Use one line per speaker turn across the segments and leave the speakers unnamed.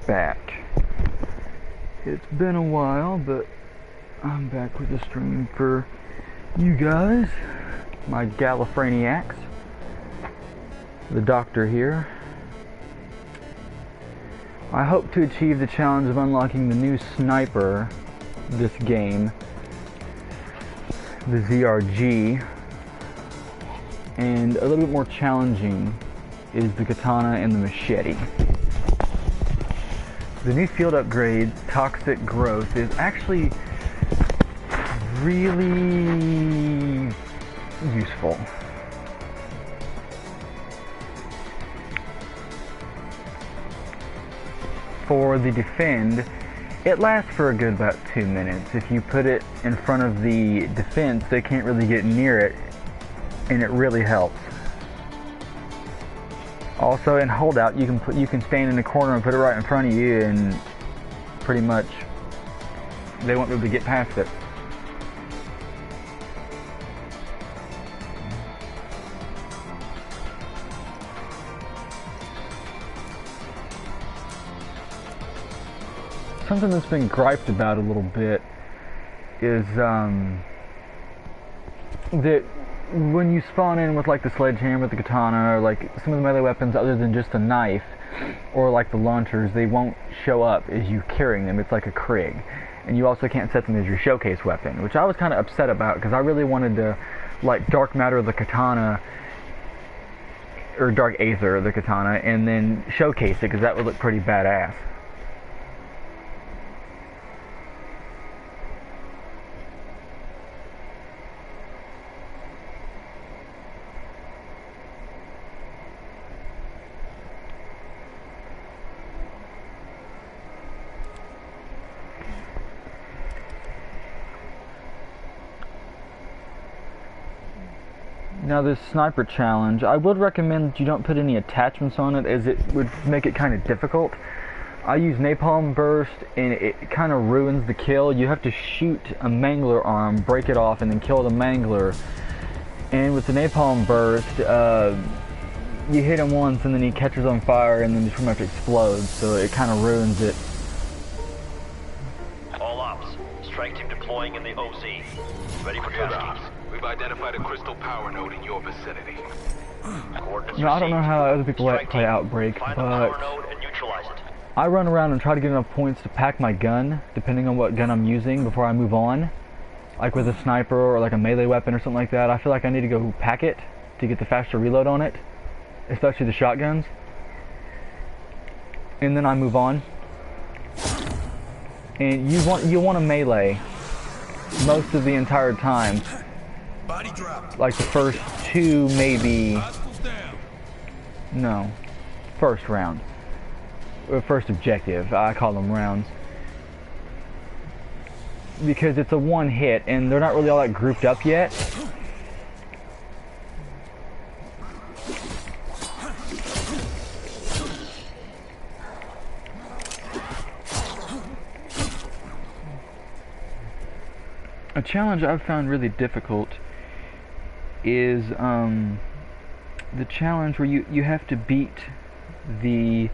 back. It's been a while, but I'm back with a stream for you guys, my Gallifreniacs. The Doctor here. I hope to achieve the challenge of unlocking the new sniper this game, the ZRG, and a little bit more challenging is the katana and the machete. The new field upgrade, Toxic Growth, is actually really useful. For the defend, it lasts for a good about 2 minutes. If you put it in front of the defense, they can't really get near it, and it really helps. Also, in holdout, you can stand in the corner and put it right in front of you, and pretty much they won't be able to get past it. Something that's been griped about a little bit is that when you spawn in with like the sledgehammer, the katana, or like some of the melee weapons other than just a knife, or like the launchers, they won't show up as you carrying them. It's like a Krig. And you also can't set them as your showcase weapon, which I was kind of upset about because I really wanted to like dark matter the katana, or dark aether the katana, and then showcase it because that would look pretty badass. Now this sniper challenge, I would recommend that you don't put any attachments on it, as it would make it kind of difficult. I use napalm burst and it kind of ruins the kill. You have to shoot a mangler arm, break it off, and then kill the mangler. And with the napalm burst, you hit him once and then he catches on fire and then just pretty much explodes, so it kind of ruins it.
All ops, strike team deploying in the OZ. Ready for tasking.
We've identified a crystal power node in your vicinity.
No, I don't know how other people play Outbreak, but I run around and try to get enough points to pack my gun, depending on what gun I'm using, before I move on. Like with a sniper or like a melee weapon or something like that, I feel like I need to go pack it to get the faster reload on it, especially the shotguns. And then I move on. And you want a melee most of the entire time.
Body dropped.
Like the first two, maybe. No. First round. Or first objective. I call them rounds. Because it's a one hit and they're not really all that grouped up yet. A challenge I've found really difficult is the challenge where you have to beat the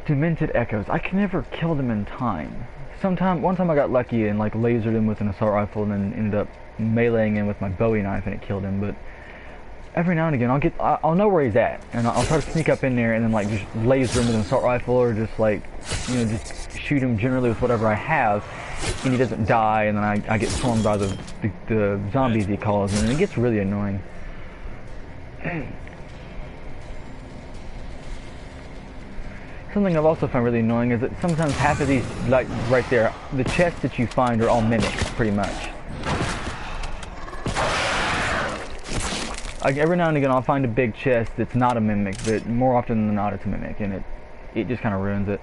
demented echoes. I can never kill them in time. One time I got lucky and like lasered him with an assault rifle and then ended up meleeing him with my Bowie knife and it killed him. But every now and again I'll know where he's at and I'll try to sneak up in there and then like just laser him with an assault rifle, or just like, you know, just shoot him generally with whatever I have, and he doesn't die, and then I get swarmed by the zombies he calls, and it gets really annoying. Something I've also found really annoying is that sometimes half of these, like right there, the chests that you find are all mimics, pretty much. Like every now and again I'll find a big chest that's not a mimic, but more often than not it's a mimic, and it just kind of ruins it.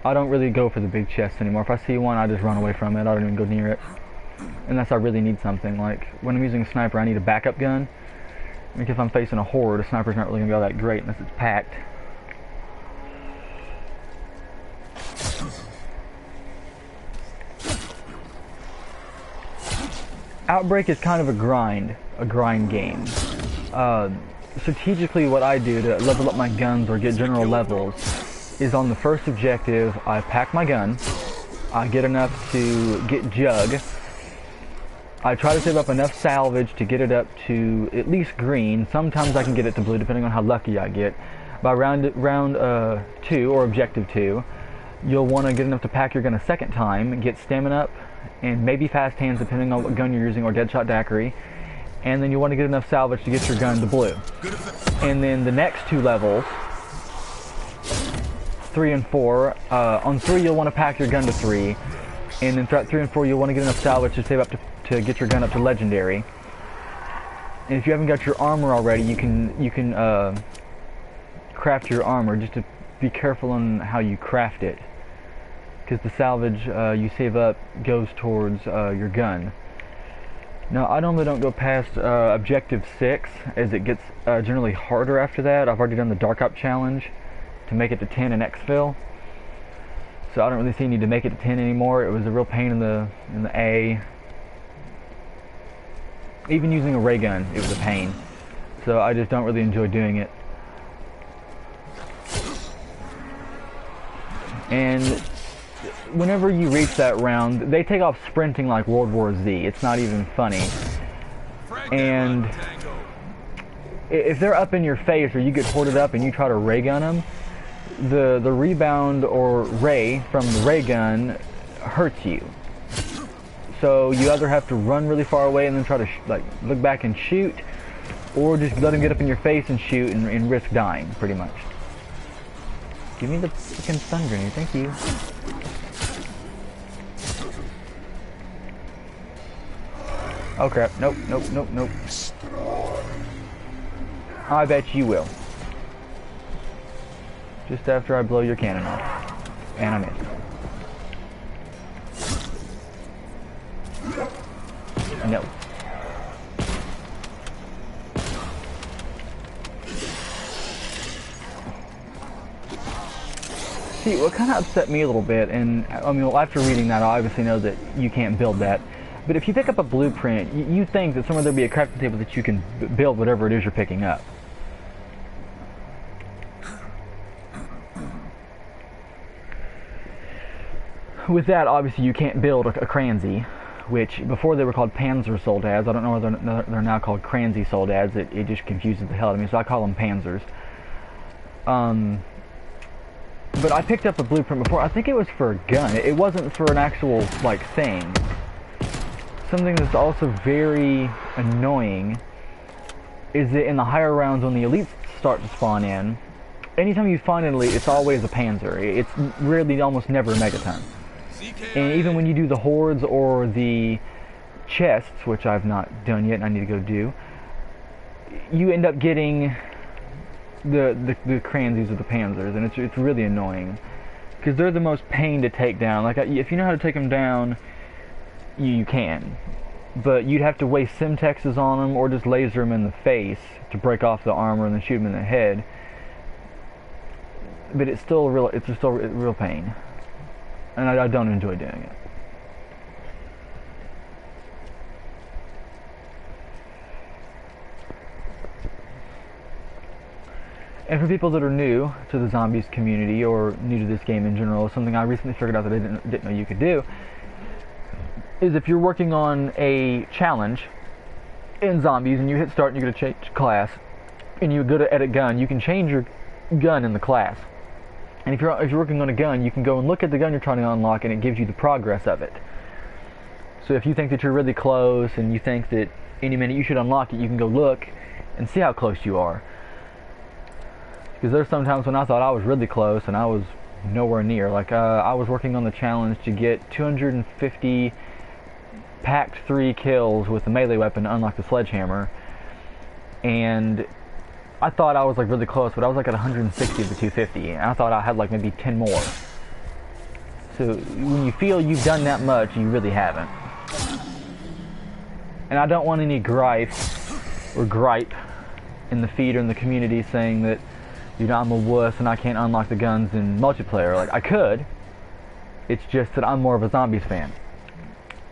I don't really go for the big chests anymore. If I see one, I just run away from it. I don't even go near it. Unless I really need something. Like, when I'm using a sniper, I need a backup gun. Like, if I'm facing a horde, a sniper's not really going to be all that great unless it's packed. Outbreak is kind of a grind game. Strategically, what I do to level up my guns or get general levels is on the first objective, I pack my gun, I get enough to get Jug, I try to save up enough salvage to get it up to at least green. Sometimes I can get it to blue depending on how lucky I get. By round 2 or objective 2, you'll want to get enough to pack your gun a second time, get stamina up, and maybe fast hands depending on what gun you're using, or deadshot daiquiri. And then you want to get enough salvage to get your gun to blue. And then the next 2 levels, 3 and 4, on 3 you'll want to pack your gun to 3. And then throughout 3 and 4 you'll want to get enough salvage to save up to get your gun up to legendary. And if you haven't got your armor already, you can craft your armor. Just to be careful on how you craft it, because the salvage you save up goes towards your gun. Now, I normally don't go past objective 6, as it gets generally harder after that. I've already done the Dark Op challenge to make it to 10 in exfil, so I don't really see any need to make it to 10 anymore. It was a real pain in the A. Even using a ray gun, it was a pain. So I just don't really enjoy doing it. And whenever you reach that round, they take off sprinting like World War Z. It's not even funny. And if they're up in your face, or you get hoarded up and you try to ray gun them, the rebound or ray from the ray gun hurts you. So you either have to run really far away and then try to look back and shoot, or just let them get up in your face and shoot and risk dying, pretty much. Give me the freaking stun grenade, thank you. Oh crap, nope, nope, nope, nope. I bet you will. Just after I blow your cannon off. And I missed. No. See, what kind of upset me a little bit, and I mean, well, after reading that, I obviously know that you can't build that. But if you pick up a blueprint, you think that somewhere there'll be a crafting table that you can build whatever it is you're picking up. With that, obviously, you can't build a Kranzy, which before they were called Panzer Soldads. I don't know whether they're now called Kranzy Soldads. It just confuses the hell out of me, so I call them Panzers. But I picked up a blueprint before. I think it was for a gun. It wasn't for an actual, like, thing. Something that's also very annoying is that in the higher rounds, when the elites start to spawn in, anytime you find an elite, it's always a Panzer. It's rarely, almost never a Megaton. And even when you do the hordes or the chests, which I've not done yet and I need to go do, you end up getting the Kranzys or the Panzers, and it's really annoying, because they're the most pain to take down. Like, if you know how to take them down, you can, but you'd have to waste Simtexes on them or just laser them in the face to break off the armor and then shoot them in the head. But it's still a real pain, and I don't enjoy doing it. And for people that are new to the zombies community, or new to this game in general, something I recently figured out that I didn't know you could do, is if you're working on a challenge in zombies and you hit start and you get to change class, and you go to edit gun, you can change your gun in the class. And if you're working on a gun, you can go and look at the gun you're trying to unlock, and it gives you the progress of it. So if you think that you're really close and you think that any minute you should unlock it, you can go look and see how close you are. Because there's sometimes when I thought I was really close and I was nowhere near. Like, I was working on the challenge to get 250 packed 3 kills with the melee weapon to unlock the sledgehammer, and I thought I was like really close, but I was like at 160 of the 250, and I thought I had like maybe 10 more. So when you feel you've done that much, you really haven't. And I don't want any gripe in the feed or in the community saying that, you know, I'm a wuss and I can't unlock the guns in multiplayer. Like, I could. It's just that I'm more of a zombies fan.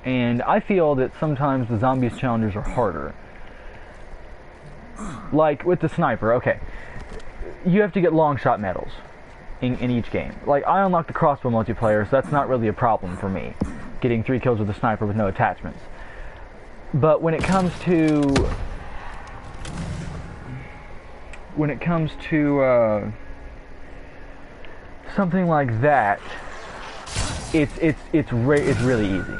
And I feel that sometimes the zombies challenges are harder. Like with the sniper, okay. You have to get long shot medals. in each game. Like, I unlocked the crossbow multiplayer, so that's not really a problem for me, getting 3 kills with a sniper with no attachments. But when it comes to something like that, it's really easy.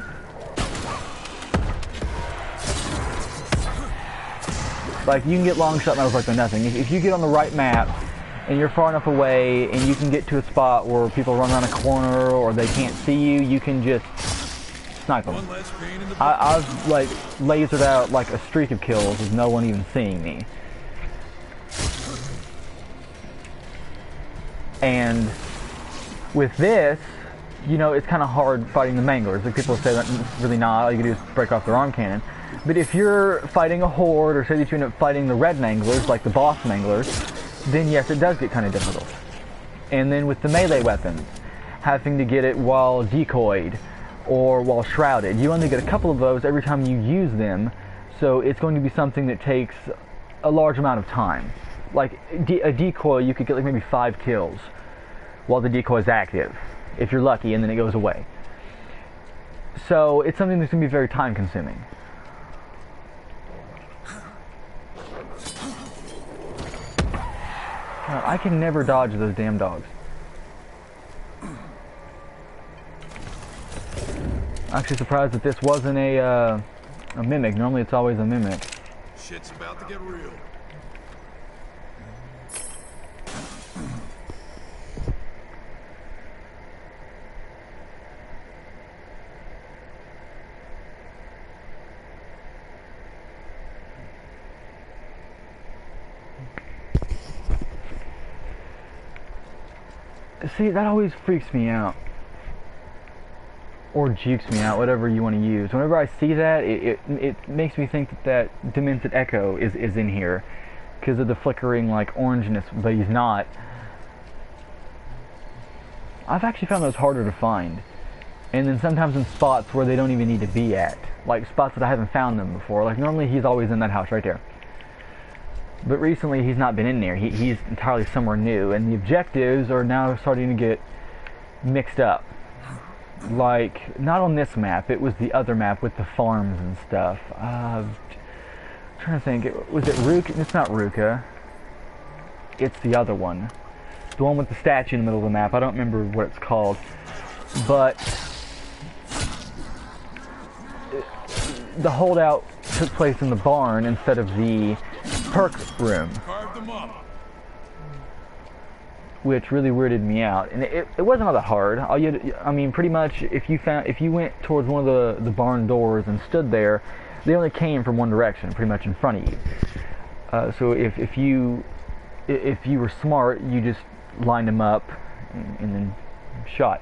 Like, you can get long shot medals like they're nothing. If you get on the right map and you're far enough away and you can get to a spot where people run around a corner or they can't see you, you can just snipe them. I've like lasered out like a streak of kills with no one even seeing me. And with this, you know, it's kind of hard fighting the manglers. Like, people say that it's really not, all you can do is break off their arm cannon. But if you're fighting a horde, or say that you end up fighting the red manglers, like the boss manglers, then yes, it does get kind of difficult. And then with the melee weapons, having to get it while decoyed, or while shrouded, you only get a couple of those every time you use them, so it's going to be something that takes a large amount of time. Like, a decoy, you could get like maybe 5 kills while the decoy is active, if you're lucky, and then it goes away. So it's something that's going to be very time consuming. I can never dodge those damn dogs. I'm actually surprised that this wasn't a mimic. Normally it's always a mimic.
Shit's about to get real.
See, that always freaks me out. Or jukes me out, whatever you want to use. Whenever I see that, it makes me think that demented echo is in here. Because of the flickering, like, orangeness, but he's not. I've actually found those harder to find. And then sometimes in spots where they don't even need to be at. Like, spots that I haven't found them before. Like, normally he's always in that house right there. But recently he's not been in there. He's entirely somewhere new. And the objectives are now starting to get mixed up. Like, not on this map. It was the other map with the farms and stuff. I'm trying to think. Was it Ruka? It's not Ruka. It's the other one. The one with the statue in the middle of the map. I don't remember what it's called. But the holdout took place in the barn instead of the perk room, which really weirded me out. And it wasn't all that hard. I mean, pretty much if you went towards one of the barn doors and stood there, they only came from one direction, pretty much in front of you. So if you were smart, you just lined them up and then shot.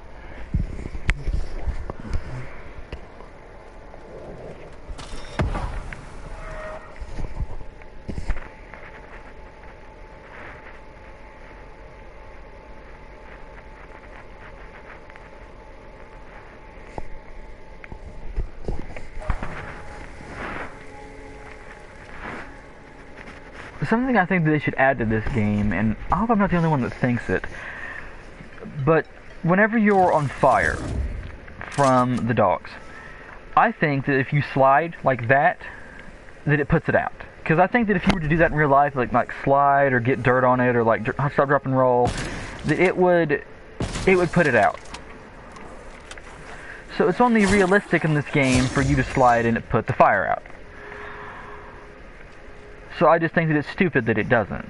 Something I think that they should add to this game, and I hope I'm not the only one that thinks it, but whenever you're on fire from the dogs, I think that if you slide like that it puts it out. Because I think that if you were to do that in real life, like slide or get dirt on it or like stop, drop, and roll, that it would put it out. So it's only realistic in this game for you to slide and it put the fire out. So I just think that it's stupid that it doesn't.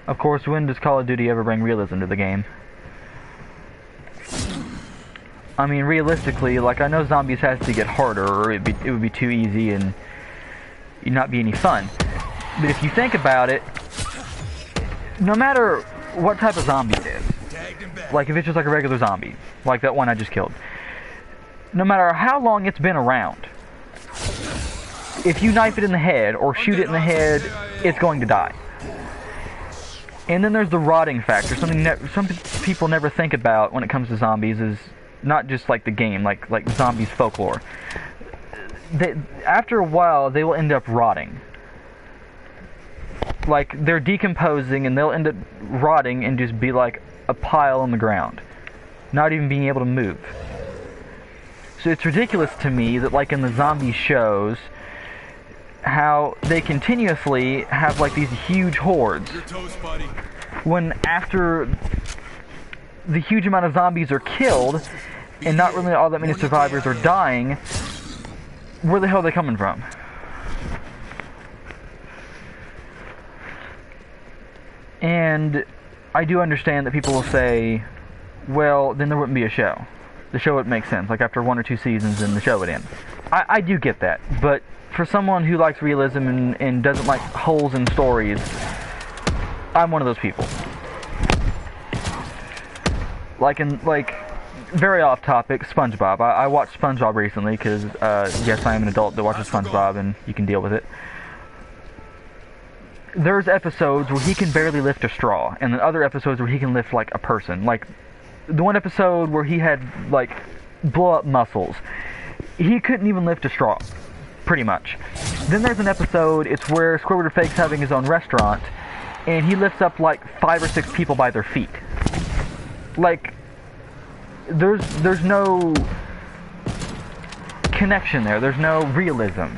Of course, when does Call of Duty ever bring realism to the game? I mean, realistically, like, I know zombies has to get harder, or it would be too easy and not be any fun. But if you think about it, no matter what type of zombie it is, like if it's just like a regular zombie, like that one I just killed, no matter how long it's been around, if you knife it in the head or shoot it in the head, it's going to die. And then there's the rotting factor, something that some people never think about when it comes to zombies, is not just like the game, like zombies folklore. After a while, they will end up rotting. Like, they're decomposing and they'll end up rotting and just be like a pile on the ground, not even being able to move. So it's ridiculous to me that, like, in the zombie shows, how they continuously have like these huge hordes,
Your toast, buddy.
when after the huge amount of zombies are killed and not really all that many survivors are dying, where the hell are they coming from? And I do understand that people will say, well, then there wouldn't be a show. The show wouldn't make sense. Like, after 1 or 2 seasons, then the show would end. I do get that. But for someone who likes realism and doesn't like holes in stories, I'm one of those people. Like, very off topic, SpongeBob. I watched SpongeBob recently because, yes, I am an adult that watches SpongeBob and you can deal with it. There's episodes where he can barely lift a straw, and then other episodes where he can lift, like, a person. Like, the one episode where he had, like, blow-up muscles. He couldn't even lift a straw, pretty much. Then there's an episode, it's where Squidward Fake's having his own restaurant, and he lifts up, like, 5 or 6 people by their feet. Like, there's no connection there. There's no realism.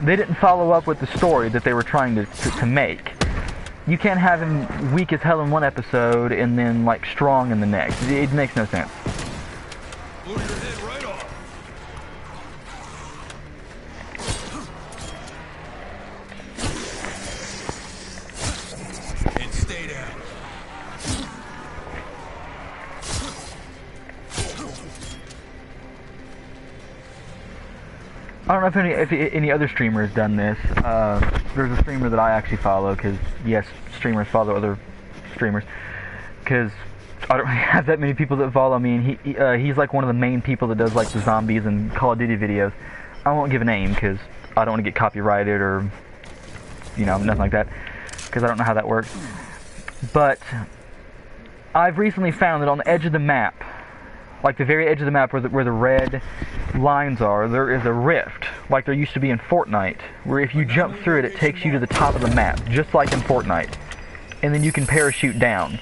They didn't follow up with the story that they were trying to make. You can't have him weak as hell in one episode and then, like, strong in the next. It makes no sense.
Blew your head right off. And stay down.
I don't know if any other streamer has done this. There's a streamer that I actually follow, because, yes, streamers follow other streamers, because I don't really have that many people that follow me, and he's like one of the main people that does, like, the zombies and Call of Duty videos. I won't give a name, because I don't want to get copyrighted or, you know, nothing like that, because I don't know how that works. But I've recently found that on the edge of the map, like the very edge of the map where the red lines are, there is a rift, like there used to be in Fortnite, where if you jump through it, it takes you to the top of the map, just like in Fortnite. And then you can parachute down.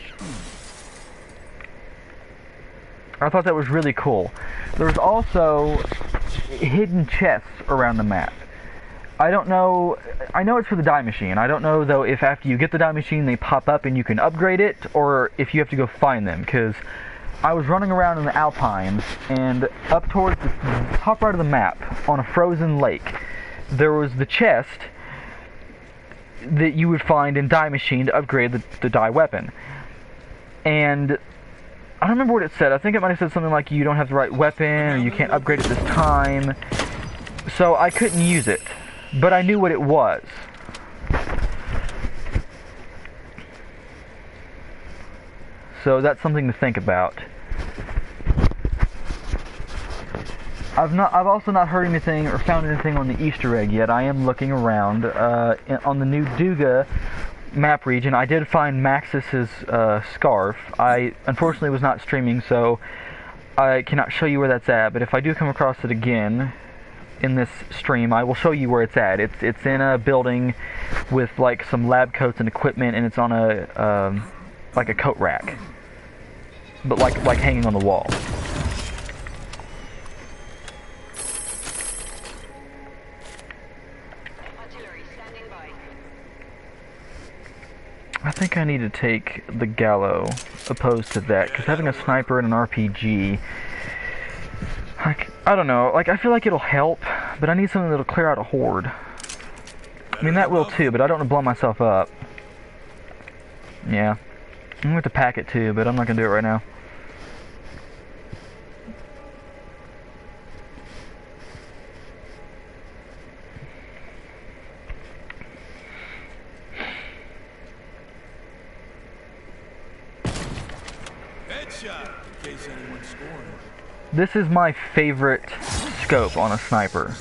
I thought that was really cool. There's also hidden chests around the map. I don't know, I know it's for the die machine. I don't know, though, if after you get the die machine they pop up and you can upgrade it, or if you have to go find them, because I was running around in the Alpines, and up towards the top right of the map, on a frozen lake, there was the chest that you would find in Die Machine to upgrade the die weapon. And I don't remember what it said. I think it might have said something like you don't have the right weapon, or you can't upgrade it this time. So I couldn't use it, but I knew what it was. So that's something to think about. I've also not heard anything or found anything on the Easter egg yet. I am looking around. On the new Duga map region, I did find Maxis's scarf. I unfortunately was not streaming, so I cannot show you where that's at, but if I do come across it again in this stream, I will show you where it's at. It's in a building with, like, some lab coats and equipment, and it's on a like a coat rack, but like hanging on the wall. I think I need to take the Gallo opposed to that, because having a sniper and an RPG, like, I don't know, like, I feel like it'll help, but I need something that'll clear out a horde. I mean, that will too, but I don't want to blow myself up. Yeah. I'm going to have to pack it too, but I'm not going to do it right now.
Headshot, in case anyone's scoring.
This is my favorite scope on a sniper,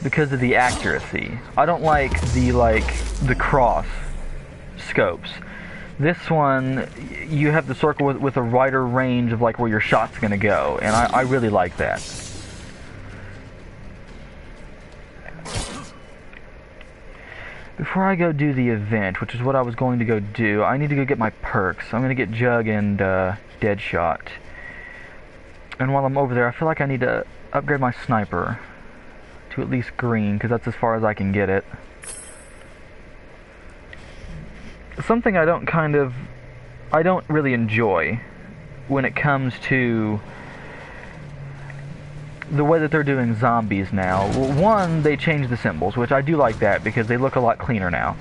because of the accuracy. I don't like the cross scopes. This one, you have the circle with a wider range of, like, where your shot's gonna go, and I really like that. before I go do the event, which is what I was going to go do, I need to go get my perks. I'm going to get Jug and Deadshot. And while I'm over there, I feel like I need to upgrade my sniper to at least green, because that's as far as I can get it. Something I don't really enjoy when it comes to the way that they're doing zombies now. One, they changed the symbols, which I do like that because they look a lot cleaner now.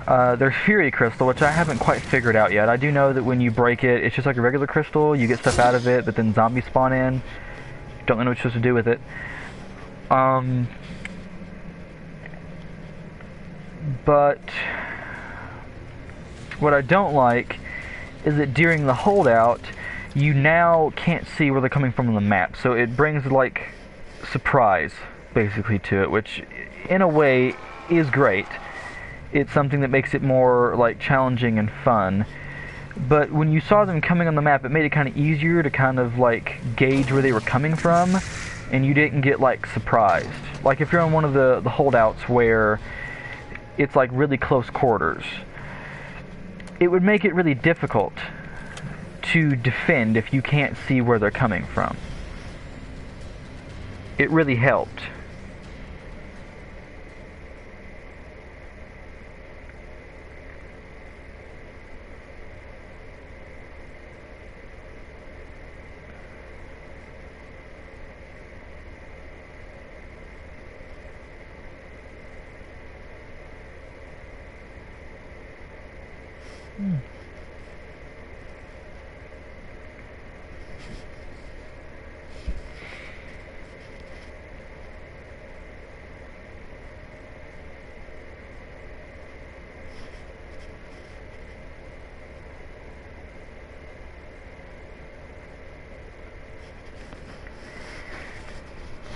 There's Fury Crystal, which I haven't quite figured out yet. I do know that when you break it, it's just like a regular crystal. You get stuff out of it, but then zombies spawn in. Don't know what you're supposed to do with it. But what I don't like is that during the holdout, you now can't see where they're coming from on the map. So it brings, like, surprise, basically, to it, which, in a way, is great. It's something that makes it more, like, challenging and fun. But when you saw them coming on the map, it made it kind of easier to kind of, like, gauge where they were coming from, and you didn't get, like, surprised. Like, if you're on one of the holdouts where it's, like, really close quarters, it would make it really difficult to defend if you can't see where they're coming from. It really helped.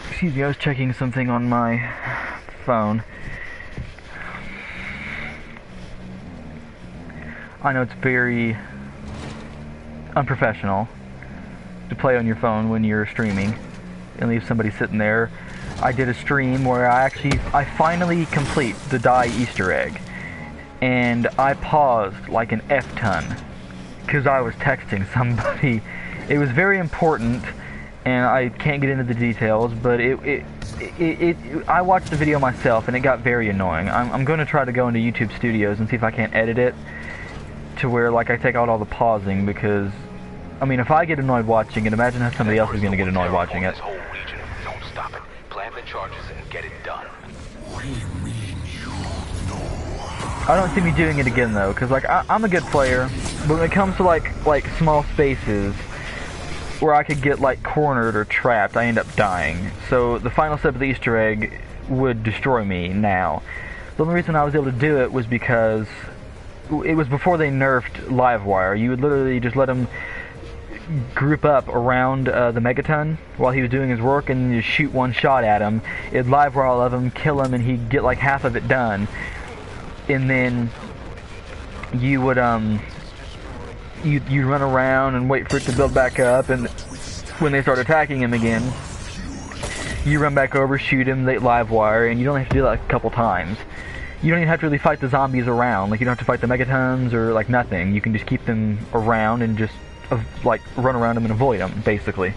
Excuse me, I was checking something on my phone. I know it's very unprofessional to play on your phone when you're streaming and leave somebody sitting there. I did a stream where I finally complete the die Easter egg, and I paused like an F-ton because I was texting somebody. It was very important, and I can't get into the details, but I watched the video myself, and it got very annoying. I'm going to try to go into YouTube Studios and see if I can't edit it to where, like, I take out all the pausing, because, I mean, if I get annoyed watching it, imagine how somebody else is going to get annoyed watching it.
Don't stop it. Plant the charges and get it done.
I don't see me doing it again, though, because, like, I'm a good player, but when it comes to, like small spaces where I could get, like, cornered or trapped, I end up dying. So the final step of the Easter egg would destroy me now. The only reason I was able to do it was because it was before they nerfed Livewire. You would literally just let him group up around the Megaton while he was doing his work, and you shoot one shot at him. It'd Livewire all of him, kill him, and he'd get like half of it done. And then you would you'd run around and wait for it to build back up, and when they start attacking him again, you run back over, shoot him, they Livewire, and you don't have to do that a couple times. You don't even have to really fight the zombies around. Like, you don't have to fight the Megatons or, like, nothing. You can just keep them around and just, like, run around them and avoid them, basically.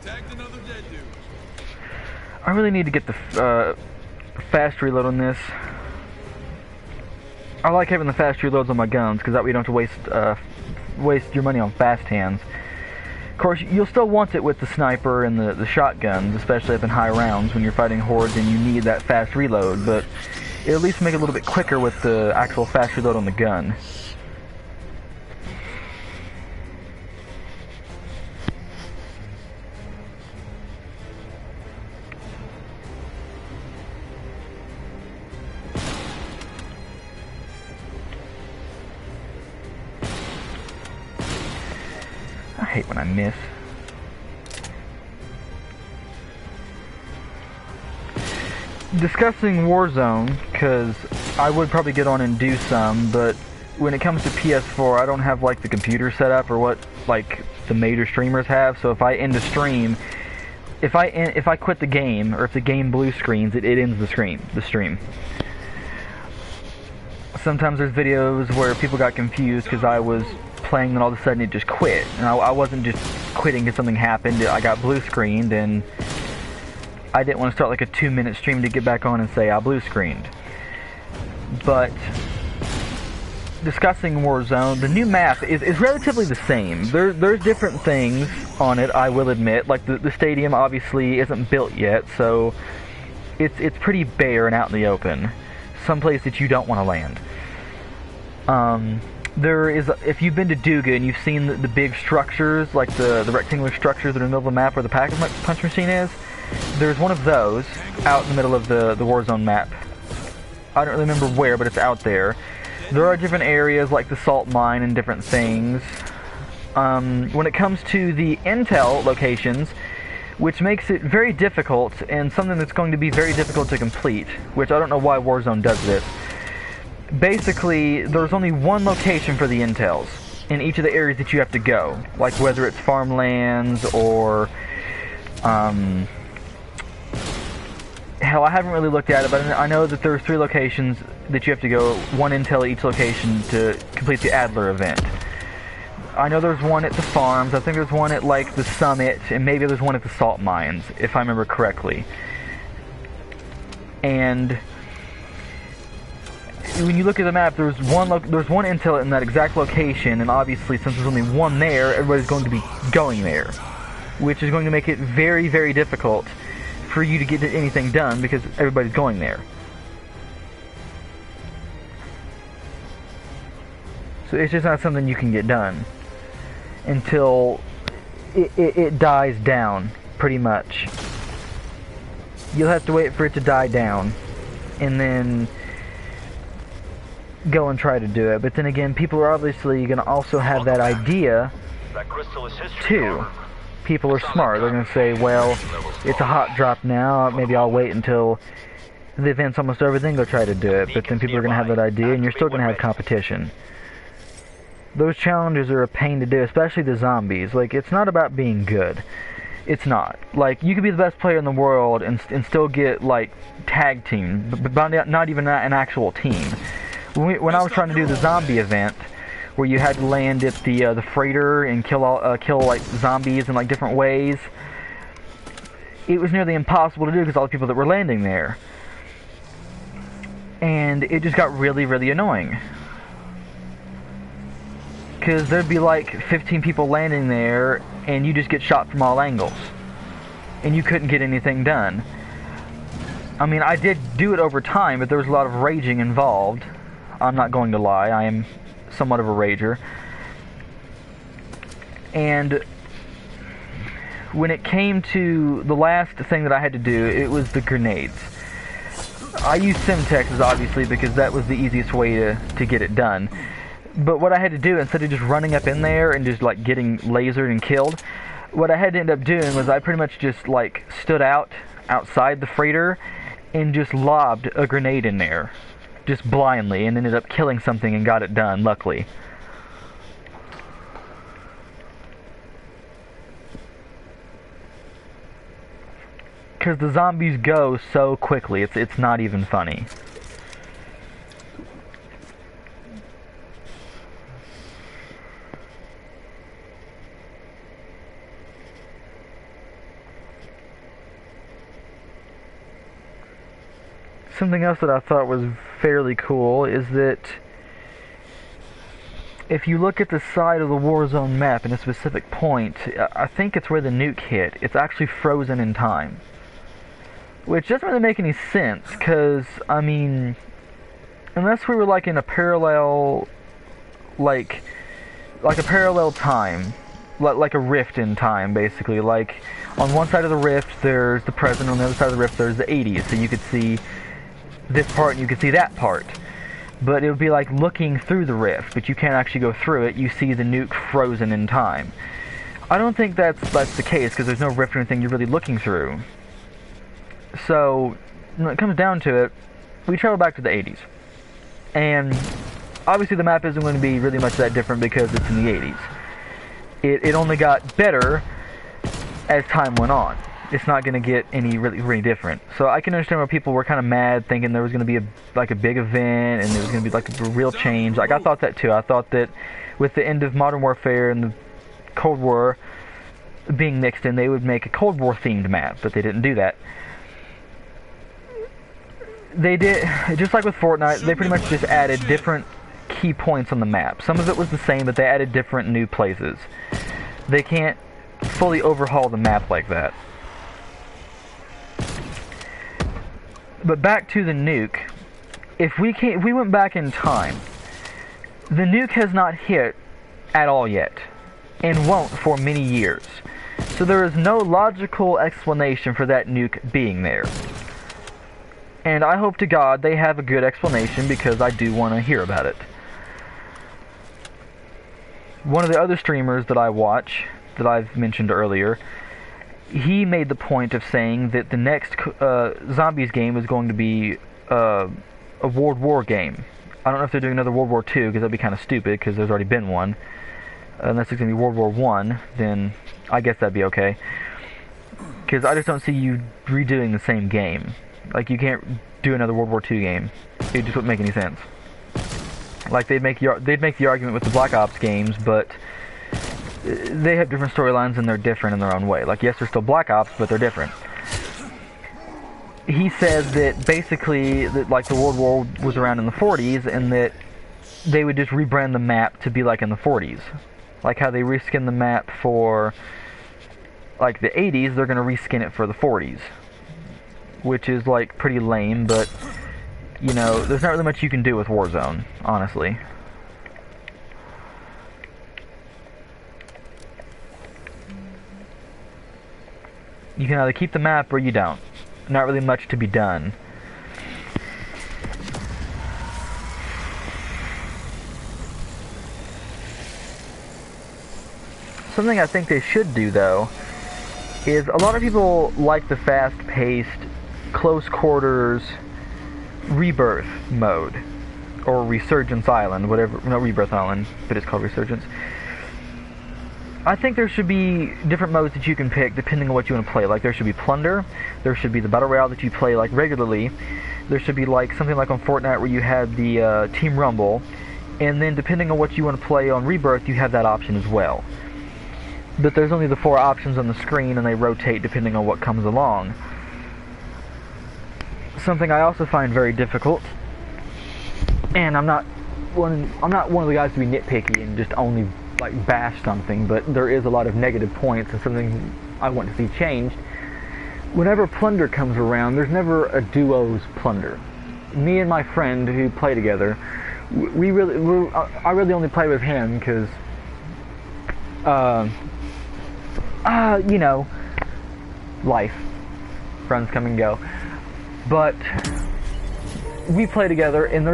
Tagged another dead dude.
I really need to get the fast reload on this. I like having the fast reloads on my guns, because that way you don't have to waste your money on fast hands. Of course, you'll still want it with the sniper and the shotguns, especially up in high rounds when you're fighting hordes and you need that fast reload, but it'll at least make it a little bit quicker with the actual fast reload on the gun. I hate when I miss. discussing Warzone, because I would probably get on and do some, but when it comes to PS4, I don't have like the computer set up or what like the major streamers have. So if I end a stream, if I quit the game, or if the game blue screens, it ends the stream. Sometimes there's videos where people got confused because I was playing and all of a sudden it just quit. And I wasn't just quitting because something happened. I got blue screened and I didn't want to start like a 2-minute stream to get back on and say I blue screened. But discussing Warzone, the new map is relatively the same. There's different things on it, I will admit. Like the stadium obviously isn't built yet, so it's pretty bare and out in the open. Someplace that you don't want to land. There is, if you've been to Duga and you've seen the big structures, like the rectangular structures that are in the middle of the map where the pack-a-punch machine is, there's one of those out in the middle of the Warzone map. I don't really remember where, but it's out there. There are different areas like the salt mine and different things. When it comes to the intel locations, which makes it very difficult, and something that's going to be very difficult to complete, which I don't know why Warzone does this. Basically, there's only one location for the intels in each of the areas that you have to go, like whether it's farmlands or hell, I haven't really looked at it, but I know that there's 3 locations that you have to go, one intel at each location to complete the Adler event. I know there's one at the farms, I think there's one at like the summit, and maybe there's one at the salt mines, if I remember correctly. And when you look at the map, there's one intel in that exact location, and obviously since there's only one there, everybody's going to be going there, which is going to make it very, very difficult for you to get anything done because everybody's going there. So it's just not something you can get done until it dies down, pretty much. You'll have to wait for it to die down and then go and try to do it. But then again, people are obviously going to also have that idea too. People are smart. They're going to say, well, it's a hot drop now, maybe I'll wait until the event's almost over, then go try to do it. But then people are going to have that idea, and you're still going to have competition. Those challenges are a pain to do, especially the zombies. Like, it's not about being good. It's not. Like, you could be the best player in the world and still get, like, tag team, but not even an actual team. When I was trying to do the zombie event, where you had to land at the freighter and kill like zombies in like different ways, it was nearly impossible to do because all the people that were landing there, and it just got really, really annoying. Because there'd be like 15 people landing there, and you just get shot from all angles, and you couldn't get anything done. I mean, I did do it over time, but there was a lot of raging involved. I'm not going to lie, I am somewhat of a rager. And when it came to the last thing that I had to do, it was the grenades. I used Simtexes obviously because that was the easiest way to get it done. But what I had to do, instead of just running up in there and just like getting lasered and killed, what I had to end up doing was I pretty much just like stood outside the freighter and just lobbed a grenade in there. Just blindly, and ended up killing something and got it done, luckily. Because the zombies go so quickly, it's not even funny. Something else that I thought was fairly cool is that if you look at the side of the Warzone map in a specific point, I think it's where the nuke hit, it's actually frozen in time. Which doesn't really make any sense, because, I mean, unless we were like in a parallel, like a parallel time, like a rift in time, basically. Like, on one side of the rift there's the present, on the other side of the rift there's the 80s, so you could see this part and you could see that part. But it would be like looking through the rift, but you can't actually go through it, you see the nuke frozen in time. I don't think that's the case, because there's no rift or anything you're really looking through. So, when it comes down to it, we travel back to the 80s. And obviously the map isn't going to be really much that different because it's in the 80s. It only got better as time went on. It's not going to get really different. So I can understand why people were kind of mad, thinking there was going to be a big event and there was going to be like a real change. Like I thought that too. I thought that with the end of Modern Warfare and the Cold War being mixed in, they would make a Cold War themed map, but they didn't do that. They did, just like with Fortnite, they pretty much just added different key points on the map. Some of it was the same, but they added different new places. They can't fully overhaul the map like that. But back to the nuke. If we went back in time, the nuke has not hit at all yet, and won't for many years. So there is no logical explanation for that nuke being there. And I hope to God they have a good explanation, because I do want to hear about it. One of the other streamers that I watch, that I've mentioned earlier, he made the point of saying that the next Zombies game is going to be a World War game. I don't know if they're doing another World War II, because that'd be kind of stupid, because there's already been one. Unless it's going to be World War I, then I guess that'd be okay. Because I just don't see you redoing the same game. Like, you can't do another World War II game. It just wouldn't make any sense. Like, they'd make the argument with the Black Ops games, but they have different storylines and they're different in their own way. Like, yes, they're still Black Ops, but they're different. He says that basically, that like the World War was around in the 40s, and that they would just rebrand the map to be like in the 40s. Like how they reskin the map for like the 80s, they're going to reskin it for the 40s. Which is like pretty lame, but you know, there's not really much you can do with Warzone, honestly. You can either keep the map or you don't. Not really much to be done. Something I think they should do, though, is a lot of people like the fast-paced, close quarters rebirth mode, or Resurgence Island, whatever. No, Rebirth Island, but it's called Resurgence. I think there should be different modes that you can pick depending on what you want to play. Like, there should be Plunder, there should be the Battle Royale that you play like regularly, there should be like something like on Fortnite where you had the Team Rumble, and then depending on what you want to play on Rebirth, you have that option as well. But there's only the 4 options on the screen, and they rotate depending on what comes along. Something I also find very difficult, and I'm not one of the guys to be nitpicky and just only like bash something, but there is a lot of negative points and something I want to see changed. Whenever Plunder comes around, there's never a duos Plunder. Me and my friend who play together, I really only play with him because you know, life, friends come and go. But we play together, and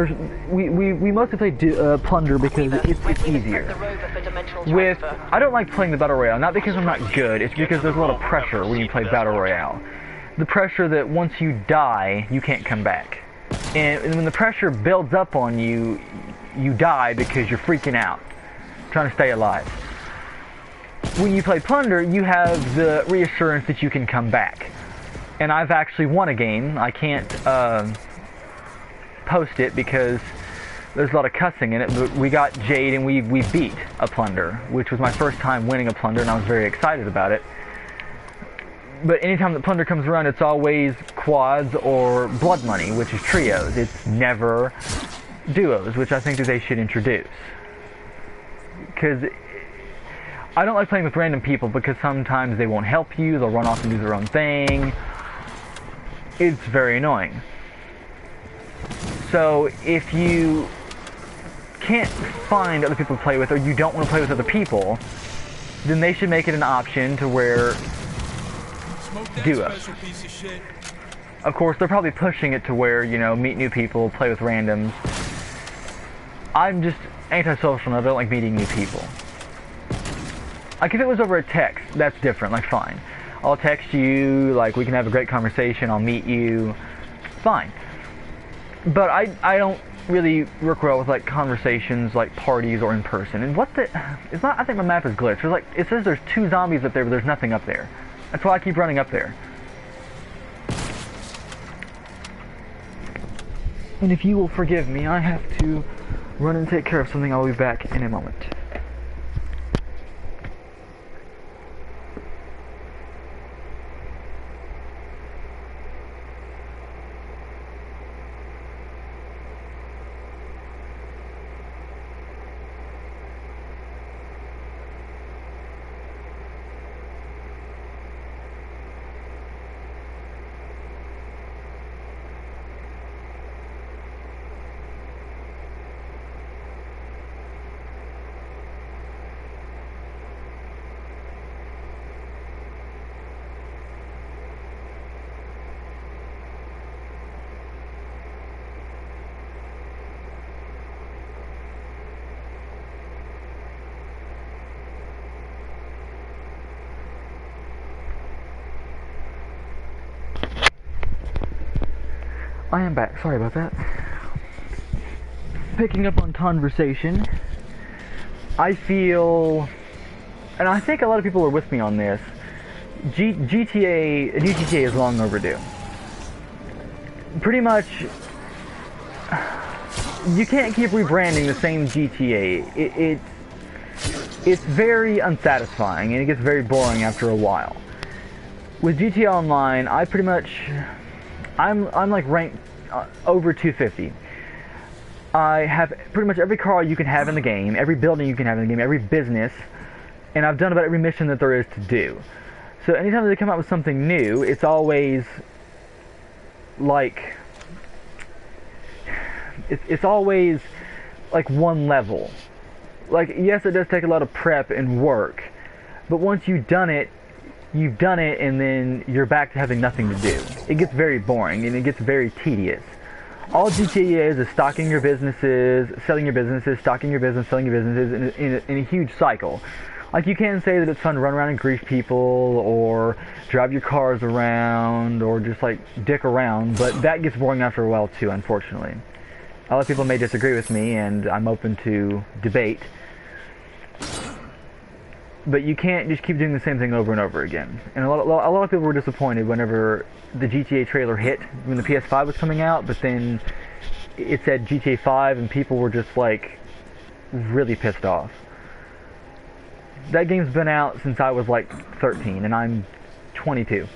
we mostly play Plunder because it's easier. I don't like playing the Battle Royale, not because I'm not good, it's because there's a lot of pressure when you play Battle Royale. The pressure that once you die, you can't come back. And when the pressure builds up on you, you die because you're freaking out, trying to stay alive. When you play Plunder, you have the reassurance that you can come back. And I've actually won a game. I can't post it because there's a lot of cussing in it, but we got Jade and we beat a Plunder, which was my first time winning a Plunder, and I was very excited about it. But anytime the Plunder comes around, it's always quads or blood money, which is trios. It's never duos, which I think that they should introduce. Because I don't like playing with random people, because sometimes they won't help you, they'll run off and do their own thing. It's very annoying. So if you can't find other people to play with, or you don't want to play with other people, then they should make it an option to where duos. Of course, they're probably pushing it to where, you know, meet new people, play with randoms. I'm just antisocial and I don't like meeting new people. Like, if it was over a text, that's different, like, fine. I'll text you, like, we can have a great conversation, I'll meet you, fine. But I don't really work well with like conversations, like parties or in person. And what the? It's not. I think my map is glitched. There's like it says there's 2 zombies up there, but there's nothing up there. That's why I keep running up there. And if you will forgive me, I have to run and take care of something. I'll be back in a moment. I am back. Sorry about that. Picking up on conversation, I feel, and I think a lot of people are with me on this, GTA is long overdue. Pretty much, you can't keep rebranding the same GTA. It's very unsatisfying, and it gets very boring after a while. With GTA Online, I pretty much, I'm like ranked over 250. I have pretty much every car you can have in the game, every building you can have in the game, every business, and I've done about every mission that there is to do. So anytime they come out with something new, it's always like it's always like one level. Like, yes, it does take a lot of prep and work, but once you've done it, and then you're back to having nothing to do. It gets very boring, and it gets very tedious. All GTA is stocking your businesses, selling your businesses, stocking your business, selling your businesses in a huge cycle. Like, you can't say that it's fun to run around and grief people, or drive your cars around, or just, like, dick around, but that gets boring after a while, too, unfortunately. A lot of people may disagree with me, and I'm open to debate. But you can't just keep doing the same thing over and over again. And a lot of people were disappointed whenever the GTA trailer hit, when the PS5 was coming out, but then it said GTA 5, and people were just, like, really pissed off. That game's been out since I was, like, 13, and I'm 22.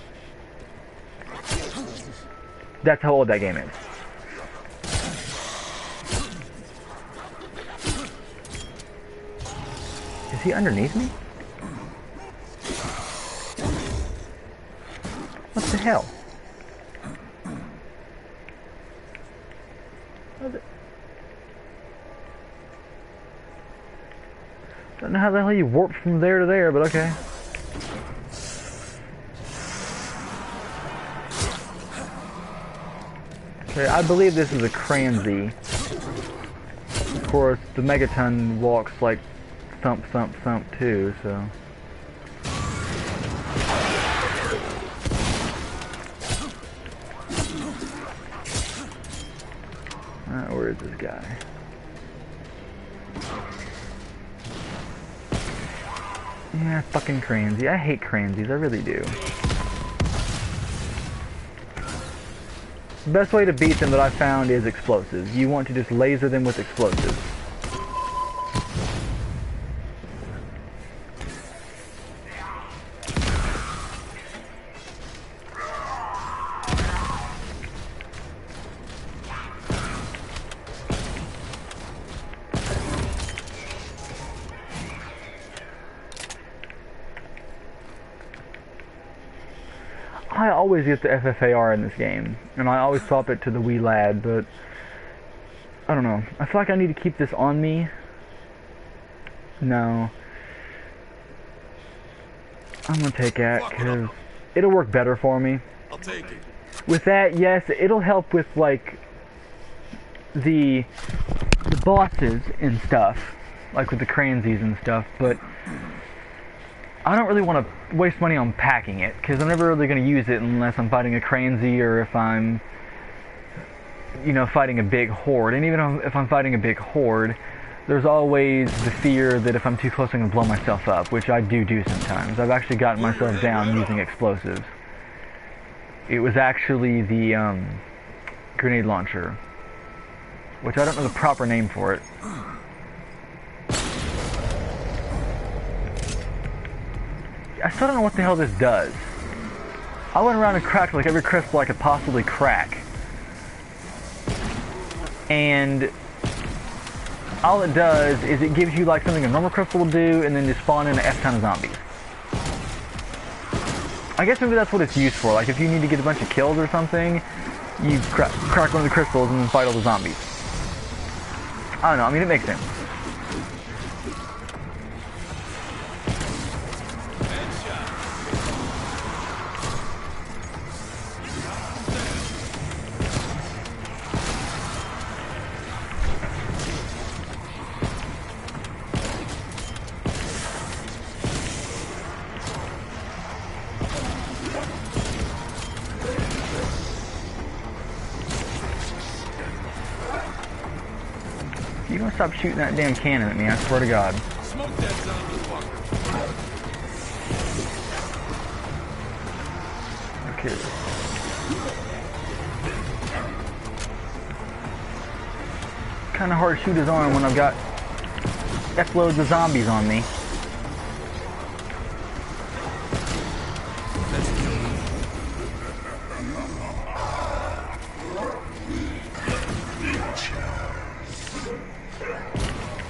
That's how old that game is. Is he underneath me? What the hell? Don't know how the hell you warped from there to there, but okay. Okay, I believe this is a Cransy. Of course, the Megaton walks like thump, thump, thump too, so. Where is this guy? Yeah, fucking Cransy. I hate Cransies, I really do. The best way to beat them that I've found is explosives. You want to just laser them with explosives. I always get the FFAR in this game, and I always swap it to the wee lad, but I don't know. I feel like I need to keep this on me. No. I'm gonna take that, because it'll work better for me.
I'll take it.
With that, yes, it'll help with, like, the bosses and stuff, like with the Cransies and stuff, but I don't really want to waste money on packing it, because I'm never really going to use it unless I'm fighting a Cransy, or if I'm you know, fighting a big horde. And even if I'm fighting a big horde, there's always the fear that if I'm too close, I'm going to blow myself up, which I do sometimes. I've actually gotten myself down using explosives. It was actually the grenade launcher, which I don't know the proper name for it. I still don't know what the hell this does. I went around and cracked like every crystal I could possibly crack. And all it does is it gives you like something a normal crystal will do, and then you spawn in an F ton of zombies. I guess maybe that's what it's used for. Like if you need to get a bunch of kills or something, you crack one of the crystals and then fight all the zombies. I don't know, I mean it makes sense. You don't stop shooting that damn cannon at me, I swear to God.
Smoke that zombie fucker.
Okay. Kinda hard to shoot his arm when I've got F-loads of zombies on me.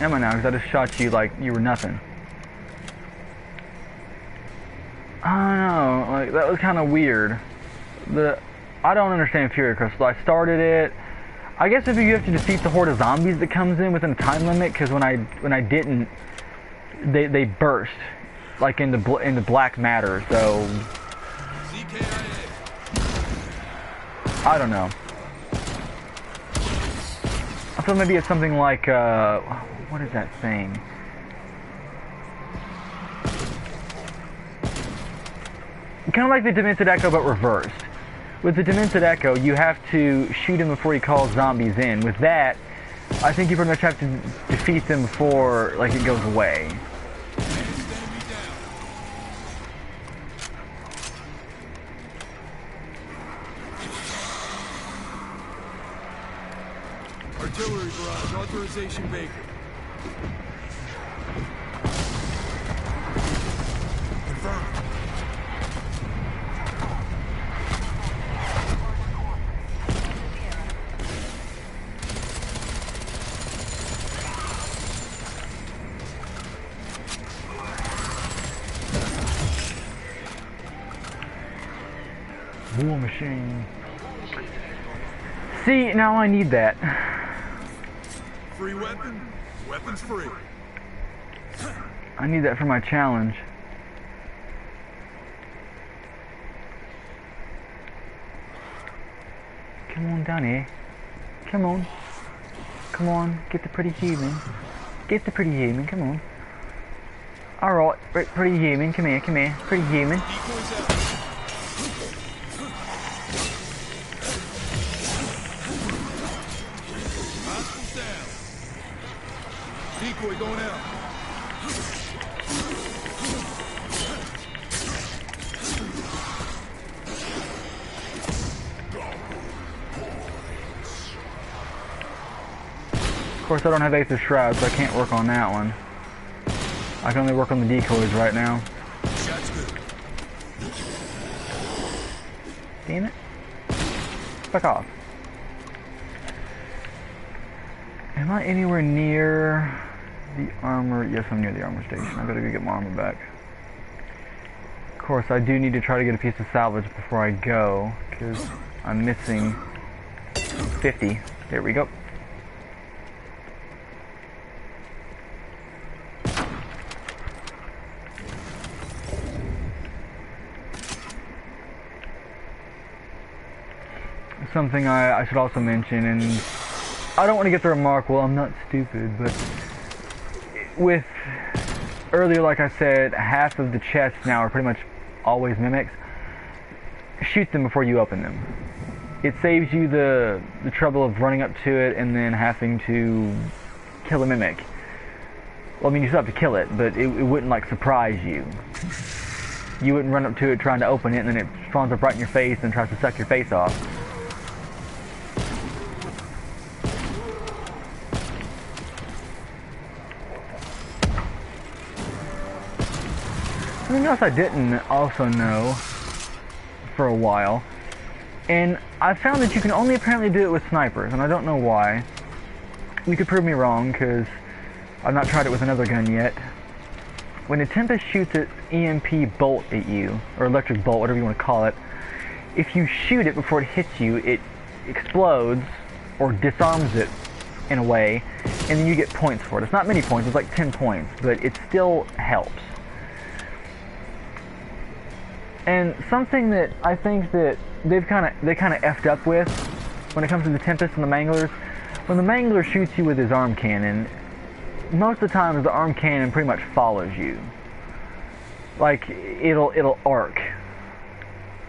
Am I now? Because I just shot you like you were nothing. I don't know, like that was kind of weird. I don't understand Fury Crystal. I started it. I guess if you have to defeat the horde of zombies that comes in within a time limit, because when I didn't, they burst like into black matter. So I don't know. I thought maybe it's something like what is that thing? Kind of like the Demented Echo, but reversed. With the Demented Echo, you have to shoot him before he calls zombies in. With that, I think you pretty much have to defeat them before, like, it goes away.
Artillery barrage, authorization vacant. Confirmed.
War machine. See, now I need that.
Free weapon? Weapons free.
I need that for my challenge. Come on down here. Come on. Come on, get the pretty human. Get the pretty human, come on. Alright, pretty human, come here, pretty human.
Decoys out. Hostiles down. Decoy going out.
Of course I don't have Ace of Shroud, so I can't work on that one. I can only work on the decoys right now.
Shots good.
Damn it. Fuck off. Am I anywhere near the armor? Yes, I'm near the armor station. I gotta go get my armor back. Of course, I do need to try to get a piece of salvage before I go, because I'm missing 50. There we go. Something I should also mention, and I don't want to get the remark, well, I'm not stupid, but with earlier, like I said, half of the chests now are pretty much always mimics. Shoot them before you open them. it saves you the trouble of running up to it and then having to kill a mimic. Well, I mean, you still have to kill it, but it wouldn't, like, surprise you. You wouldn't run up to it trying to open it, and then it spawns up right in your face and tries to suck your face off. Something else I didn't also know for a while, and I found that you can only apparently do it with snipers, and I don't know why. You could prove me wrong, because I've not tried it with another gun yet. When a Tempest shoots its EMP bolt at you, or electric bolt, whatever you want to call it, if you shoot it before it hits you, it explodes, or disarms it in a way, and then you get points for it. It's not many points, it's like 10 points, but it still helps. And something that I think that they kind of effed up with when it comes to the Tempest and the Manglers, when the Mangler shoots you with his arm cannon, most of the time the arm cannon pretty much follows you. Like, it'll arc,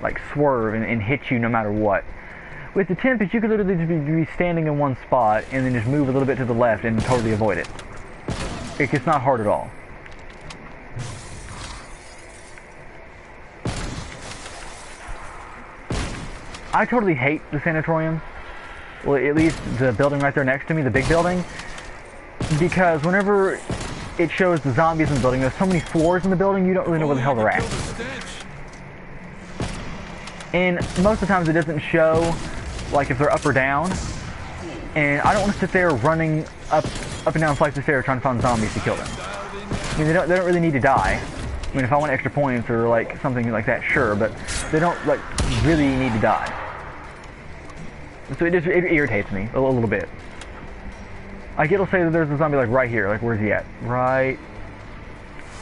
like swerve and hit you no matter what. With the Tempest, you could literally just be standing in one spot and then just move a little bit to the left and totally avoid it. It's not hard at all. I totally hate the sanatorium. Well, at least the building right there next to me, the big building. Because whenever it shows the zombies in the building, there's so many floors in the building, you don't really know where the hell they're at. And most of the times it doesn't show, like, if they're up or down. And I don't want to sit there running up and down flights of stairs trying to find zombies to kill them. I mean, they don't really need to die. I mean, if I want extra points or, like, something like that, sure, but they don't, like, really need to die. So it irritates me a little bit. Like, it'll say that there's a zombie, like, right here. Like, where's he at? Right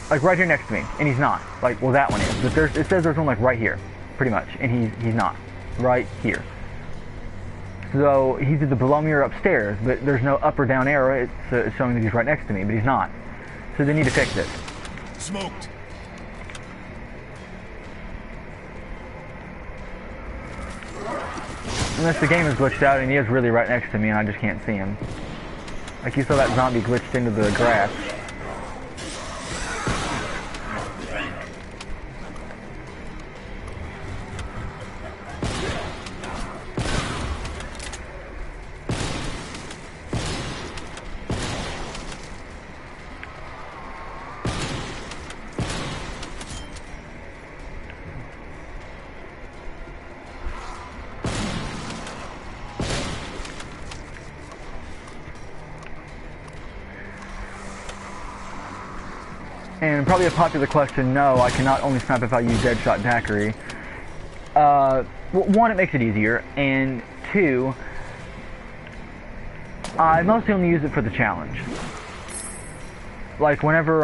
here next to me. And he's not. Like, well, that one is. But it says there's one, like, right here. Pretty much. And he's not. Right here. So, he's either below me or upstairs. But there's no up or down arrow. It's showing that he's right next to me. But he's not. So they need to fix it.
Smoked.
Unless the game is glitched out and he is really right next to me and I just can't see him. Like you saw that zombie glitched into the grass. And probably a popular question, no, I cannot only snipe if I use Deadshot Daiquiri. One, it makes it easier, and two, I mostly only use it for the challenge. Like, whenever,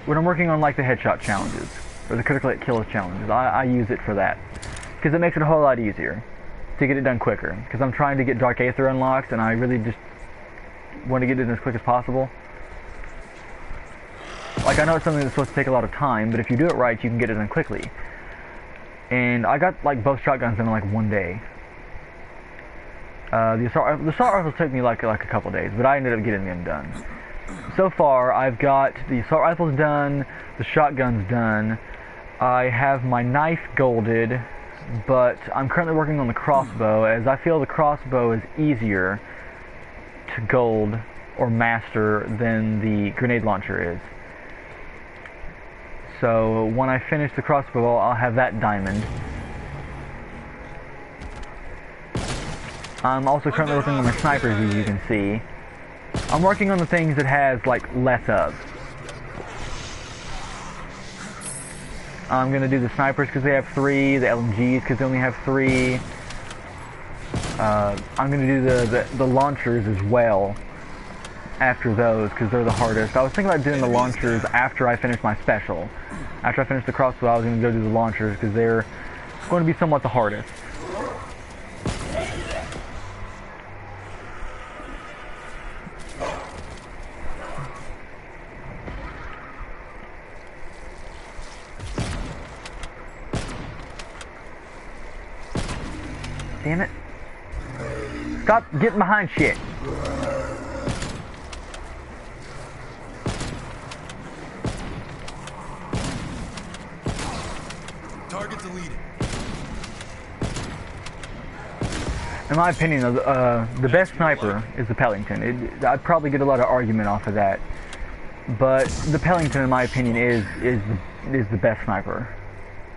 when I'm working on, like, the headshot challenges, or the critical hit kills challenges, I use it for that. Because it makes it a whole lot easier to get it done quicker. Because I'm trying to get Dark Aether unlocked, and I really just want to get it done as quick as possible. Like, I know it's something that's supposed to take a lot of time, but if you do it right, you can get it done quickly. And I got, like, both shotguns in, like, one day. The assault rifles took me, like a couple days, but I ended up getting them done. So far, I've got the assault rifles done, the shotguns done. I have my knife golded, but I'm currently working on the crossbow, as I feel the crossbow is easier to gold or master than the grenade launcher is. So when I finish the crossbow, I'll have that diamond. I'm also currently working on my snipers, as you can see. I'm working on the things that has, like, less of. I'm going to do the snipers because they have 3, the LMGs because they only have 3. I'm going to do the launchers as well after those because they're the hardest. I was thinking about doing the launchers after I finish my special. After I finish the crossbow, I was going to go do the launchers because they're going to be somewhat the hardest. Damn it. Stop getting behind shit.
Target deleted.
In my opinion, the best sniper is the Pellington. I'd probably get a lot of argument off of that, but the Pellington, in my opinion, is the best sniper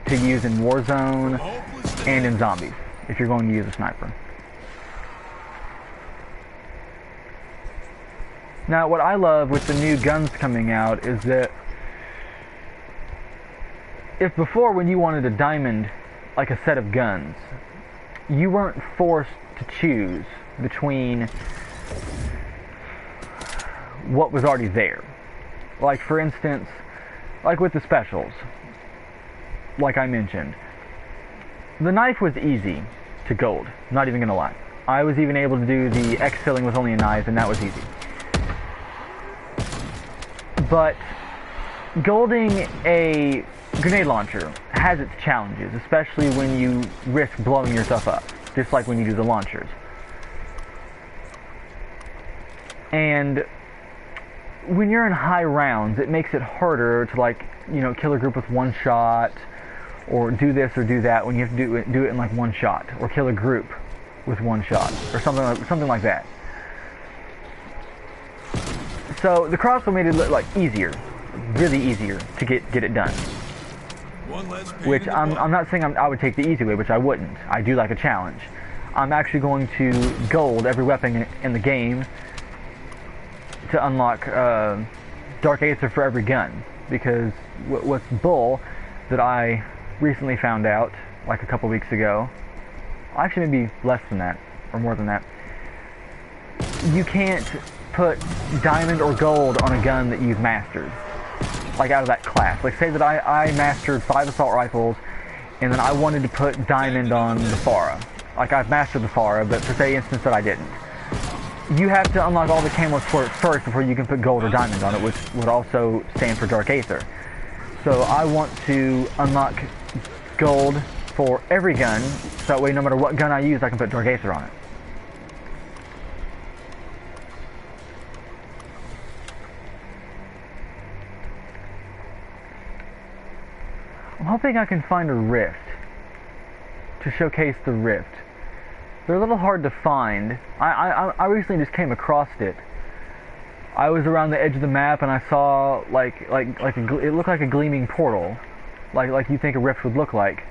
to use in Warzone and in zombies if you're going to use a sniper. Now, what I love with the new guns coming out is that if before, when you wanted a diamond, like a set of guns, you weren't forced to choose between what was already there. Like, for instance, like with the specials, like I mentioned, the knife was easy to gold, not even gonna lie. I was even able to do the X filling with only a knife, and that was easy. But golding a grenade launcher has its challenges, especially when you risk blowing yourself up, just like when you do the launchers. And when you're in high rounds, it makes it harder to, like, you know, kill a group with one shot, or do this or do that when you have to do it in like one shot, or kill a group with one shot, or something like that. So the crossbow made it look like easier, really easier to get it done. Which I'm not saying I would take the easy way, which I wouldn't. I do like a challenge. I'm actually going to gold every weapon in the game to unlock Dark Aether for every gun, because what's bull that I recently found out, like a couple weeks ago, actually maybe less than that, or more than that, you can't put diamond or gold on a gun that you've mastered, like out of that class. Like, say that I mastered 5 assault rifles, and then I wanted to put diamond on the Farah. Like, I've mastered the Farah, but for say instance that I didn't. You have to unlock all the camos for it first before you can put gold or diamond on it, which would also stand for Dark Aether. So I want to unlock gold for every gun, so that way no matter what gun I use, I can put Dark Aether on it. I'm hoping I can find a rift to showcase the rift. They're a little hard to find. I recently just came across it. I was around the edge of the map and I saw it looked like a gleaming portal, like you think a rift would look like.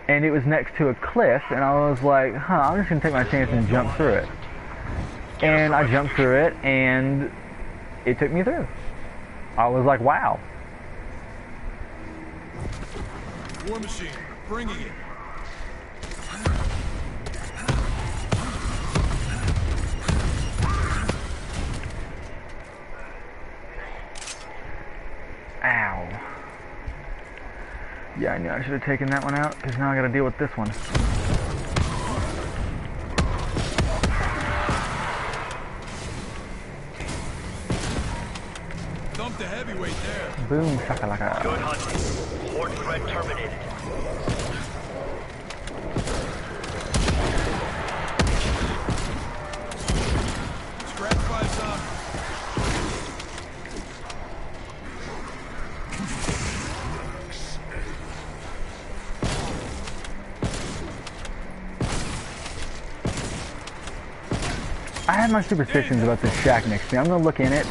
And it was next to a cliff, and I was like, I'm just gonna take my chance and jump through it. And I jumped through it, and it took me through. I was like, wow.
War machine, bringing it.
Ow. Yeah, I knew I should have taken that one out, because now I gotta deal with this one.
Dump the heavyweight there.
Boom, shakalaka.
Good hunting. Horde threat terminated.
Scratch 5 zombies.
I have my superstitions about this shack next to me. I'm gonna look in it,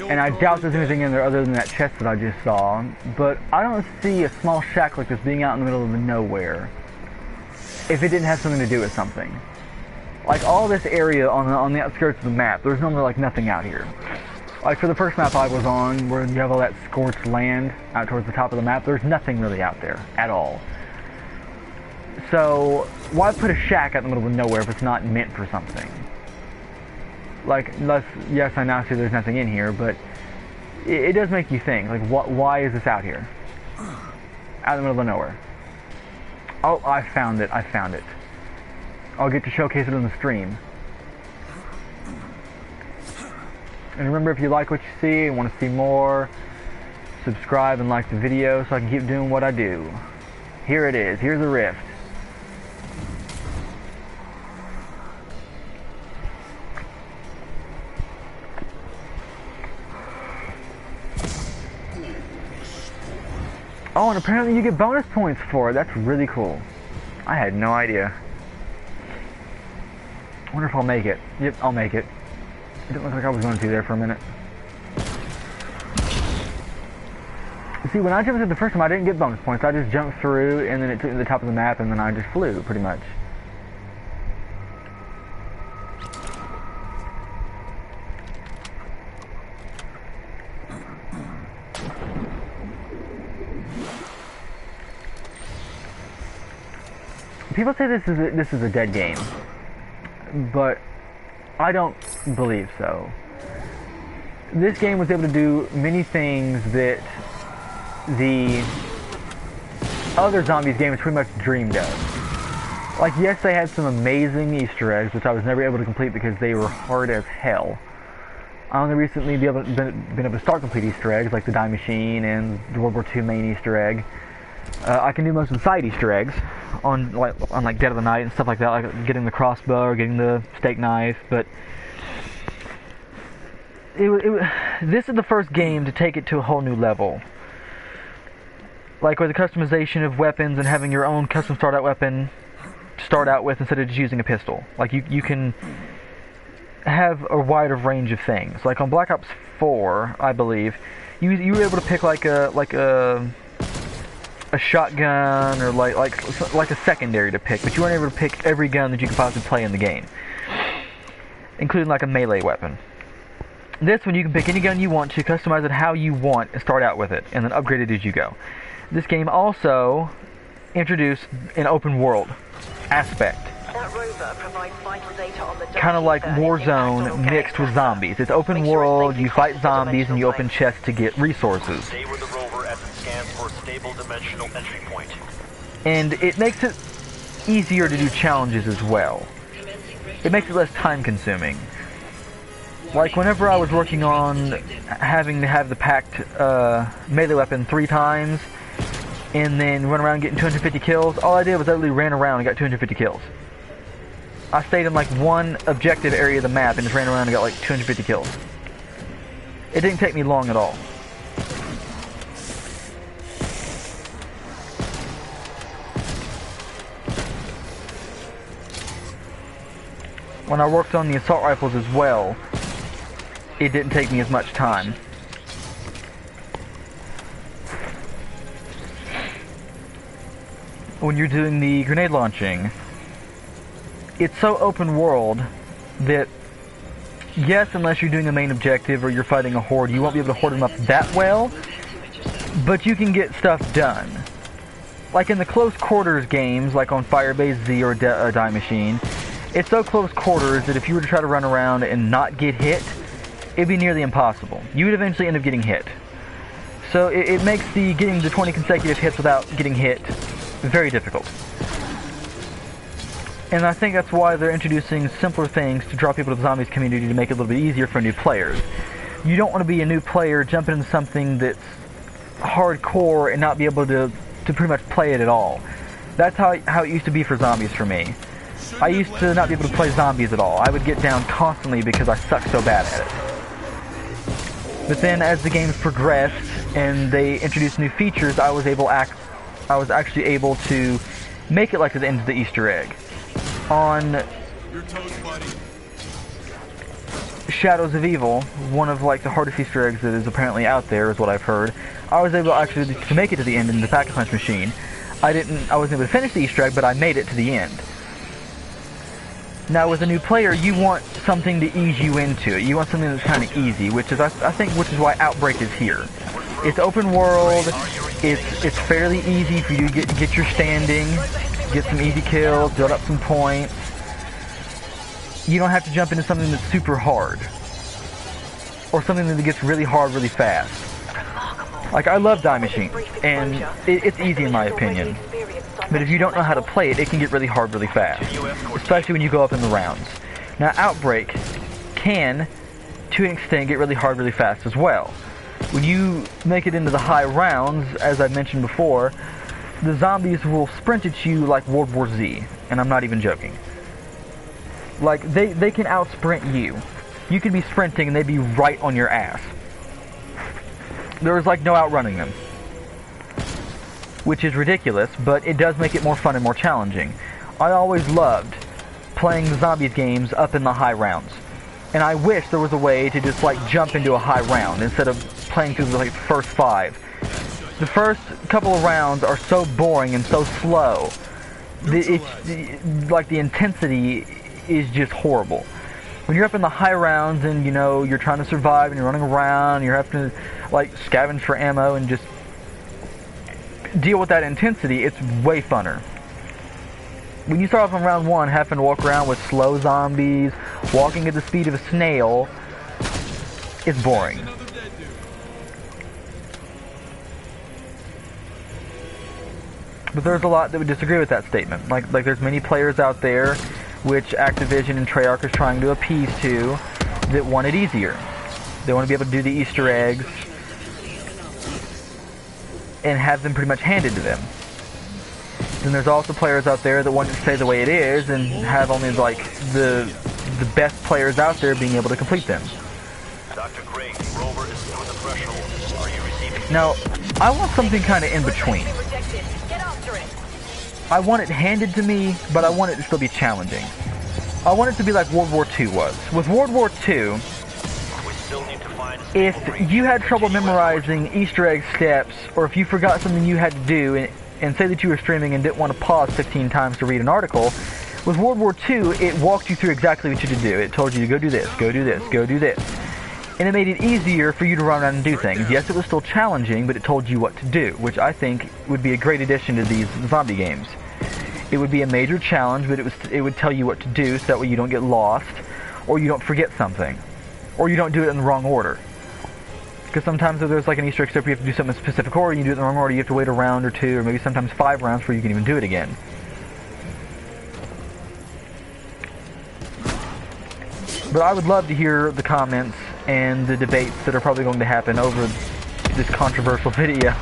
and I doubt there's anything in there other than that chest that I just saw, but I don't see a small shack like this being out in the middle of the nowhere if it didn't have something to do with something. Like, all this area on the outskirts of the map, there's normally like nothing out here. Like, for the first map I was on, where you have all that scorched land out towards the top of the map, there's nothing really out there at all. So why put a shack out in the middle of nowhere if it's not meant for something? Like, yes, I now see there's nothing in here, but it does make you think, like, why is this out here? Out in the middle of nowhere. Oh, I found it. I'll get to showcase it on the stream. And remember, if you like what you see and want to see more, subscribe and like the video so I can keep doing what I do. Here it is. Here's the rift. Oh, and apparently you get bonus points for it. That's really cool. I had no idea. I wonder if I'll make it. Yep, I'll make it. It didn't look like I was going to there for a minute. See, when I jumped through the first time, I didn't get bonus points. I just jumped through, and then it took me to the top of the map, and then I just flew, pretty much. People say this is a dead game, but I don't believe so. This game was able to do many things that the other Zombies games pretty much dreamed of. Like, yes, they had some amazing Easter eggs, which I was never able to complete because they were hard as hell. I only recently been able to start complete Easter eggs, like the Die Machine and the World War II main Easter egg. I can do most of the side Easter eggs on like Dead of the Night and stuff like that, like getting the crossbow or getting the steak knife. But this is the first game to take it to a whole new level. Like with the customization of weapons and having your own custom start-out weapon to start out with instead of just using a pistol. Like you can have a wider range of things. Like on Black Ops 4, I believe, you were able to pick like a shotgun or like a secondary to pick, but you weren't able to pick every gun that you could possibly play in the game, including like a melee weapon. This one, you can pick any gun you want to, customize it how you want, and start out with it, and then upgrade it as you go. This game also introduced an open world aspect, kind of like Warzone mixed with zombies. It's open world, you fight zombies, and you open chests to get resources.
Stay with the rover as it scans for a stable dimensional entry point.
And it makes it easier to do challenges as well. It makes it less time consuming. Like whenever I was working on having to have the packed melee weapon 3 times and then run around getting 250 kills, all I did was literally ran around and got 250 kills. I stayed in like one objective area of the map and just ran around and got like 250 kills. It didn't take me long at all. When I worked on the assault rifles as well, it didn't take me as much time. When you're doing the grenade launching, it's so open world that, yes, unless you're doing a main objective or you're fighting a horde, you won't be able to horde them up that well, but you can get stuff done. Like in the close quarters games, like on Firebase Z or Die Machine, it's so close quarters that if you were to try to run around and not get hit, it'd be nearly impossible. You would eventually end up getting hit. So it makes the getting the 20 consecutive hits without getting hit very difficult. And I think that's why they're introducing simpler things to draw people to the zombies community to make it a little bit easier for new players. You don't want to be a new player jumping into something that's hardcore and not be able to pretty much play it at all. That's how it used to be for zombies for me. I used to not be able to play zombies at all. I would get down constantly because I sucked so bad at it. But then as the games progressed and they introduced new features, I was actually able to make it like to the end of the Easter egg. On Shadows of Evil, one of like the hardest Easter eggs that is apparently out there, is what I've heard, I was able actually to make it to the end in the Pack-a-Punch machine. I wasn't able to finish the Easter egg, but I made it to the end. Now with a new player, you want something to ease you into it. You want something that's kind of easy, which is which is why Outbreak is here. It's open world. It's fairly easy for you to get your standing, get some easy kills, build up some points. You don't have to jump into something that's super hard, or something that gets really hard really fast. Like I love Die Machine, and it's easy in my opinion. But if you don't know how to play it, it can get really hard really fast, especially when you go up in the rounds. Now Outbreak can, to an extent, get really hard really fast as well. When you make it into the high rounds, as I mentioned before, the zombies will sprint at you like World War Z, and I'm not even joking. Like, they can out-sprint you. You could be sprinting and they'd be right on your ass. There is like no outrunning them. which is ridiculous, but it does make it more fun and more challenging. I always loved playing the zombies games up in the high rounds. And I wish there was a way to just like jump into a high round instead of playing through the like, first 5. The first couple of rounds are so boring and so slow. Like the intensity is just horrible. When you're up in the high rounds and you know you're trying to survive and you're running around, you're having to like scavenge for ammo and just deal with that intensity, it's way funner. When you start off on round 1 having to walk around with slow zombies, walking at the speed of a snail, it's boring. But there's a lot that would disagree with that statement. Like there's many players out there, which Activision and Treyarch is trying to appease to, that want it easier. They want to be able to do the Easter eggs and have them pretty much handed to them. Then there's also players out there that want it to stay the way it is and have only like the best players out there being able to complete them.
Dr. Gray, Rover is through the threshold. Are you receiving?
Now, I want something kind of in between. I want it handed to me, but I want it to still be challenging. I want it to be like World War II was. With World War II,
We still need to find
if you had trouble memorizing Easter egg steps, or if you forgot something you had to do, and say that you were streaming and didn't want to pause 15 times to read an article, with World War II, it walked you through exactly what you should do. It told you to go do this, go do this, go do this. And it made it easier for you to run around and do things. Yes, it was still challenging, but it told you what to do, which I think would be a great addition to these zombie games. It would be a major challenge, but it would tell you what to do, so that way you don't get lost, or you don't forget something, or you don't do it in the wrong order. Because sometimes if there's like an Easter egg step where you have to do something in a specific order, you do it in the wrong order, you have to wait a round or 2, or maybe sometimes 5 rounds before you can even do it again. But I would love to hear the comments and the debates that are probably going to happen over this controversial video.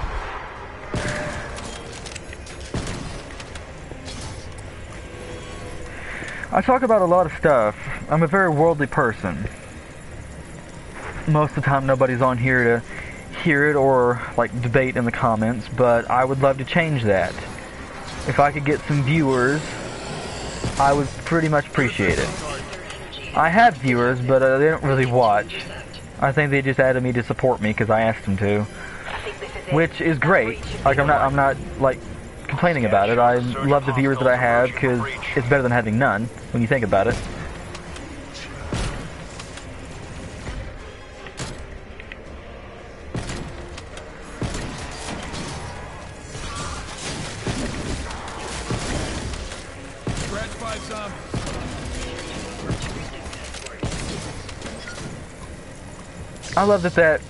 I talk about a lot of stuff. I'm a very worldly person. Most of the time nobody's on here to hear it or like debate in the comments, but I would love to change that. If I could get some viewers, I would pretty much appreciate it. I have viewers, but they don't really watch. I think they just added me to support me because I asked them to, which is great. Like I'm not like complaining about it. I love the viewers that I have because it's better than having none when you think about it. I love that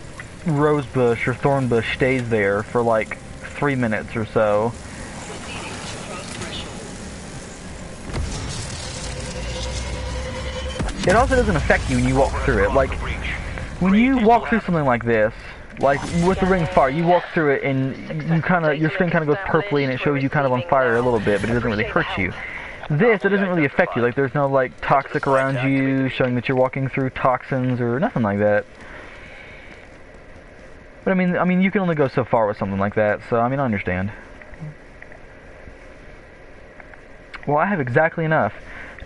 rose bush or thorn bush stays there for like 3 minutes or so. It also doesn't affect you when you walk through it. Like, when you walk through something like this, like with the ring of fire, you walk through it and your screen kind of goes purpley and it shows you kind of on fire a little bit, but it doesn't really hurt you. This, it doesn't really affect you. Like, there's no like toxic around you showing that you're walking through toxins or nothing like that. But I mean, you can only go so far with something like that, so I mean, I understand. Well, I have exactly enough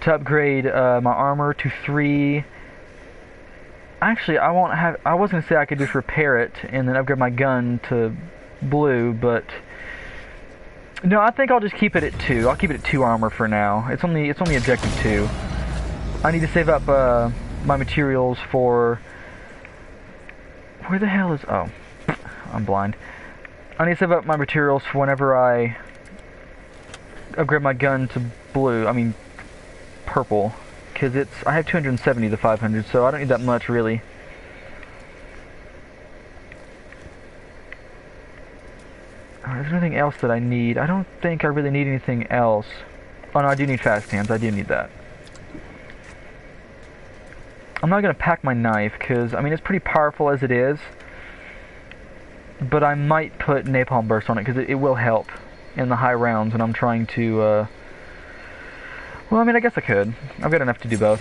to upgrade my armor to 3. Actually, I was gonna say I could just repair it and then upgrade my gun to blue, but no, I think I'll just keep it at 2. I'll keep it at 2 armor for now. It's only objective 2. I need to save up my materials for. Where the hell is? Oh, I'm blind. I need to save up my materials for whenever I upgrade my gun to blue. I mean purple, because I have 270 to 500, so I don't need that much really. There's nothing else that I need. I don't think I really need anything else. Oh no, I do need fast hands. I do need that. I'm not gonna pack my knife because I mean it's pretty powerful as it is, but I might put napalm burst on it because it will help in the high rounds when I'm trying to. Well, I mean, I guess I could. I've got enough to do both.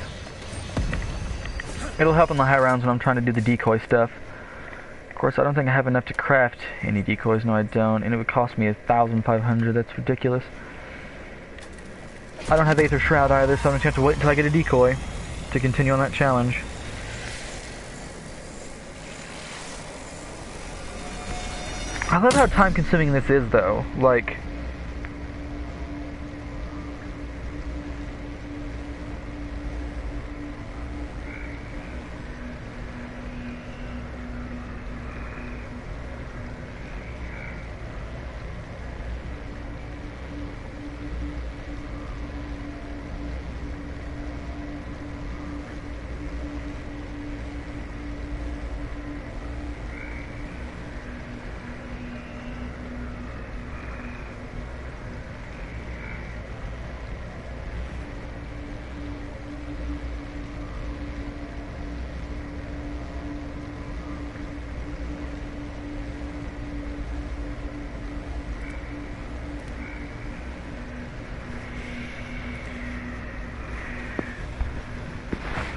It'll help in the high rounds when I'm trying to do the decoy stuff. course, I don't think I have enough to craft any decoys. No, I don't. And it would cost me 1,500. That's ridiculous. I don't have Aether Shroud either, so I'm going to have to wait until I get a decoy to continue on that challenge. I love how time-consuming this is, though. Like...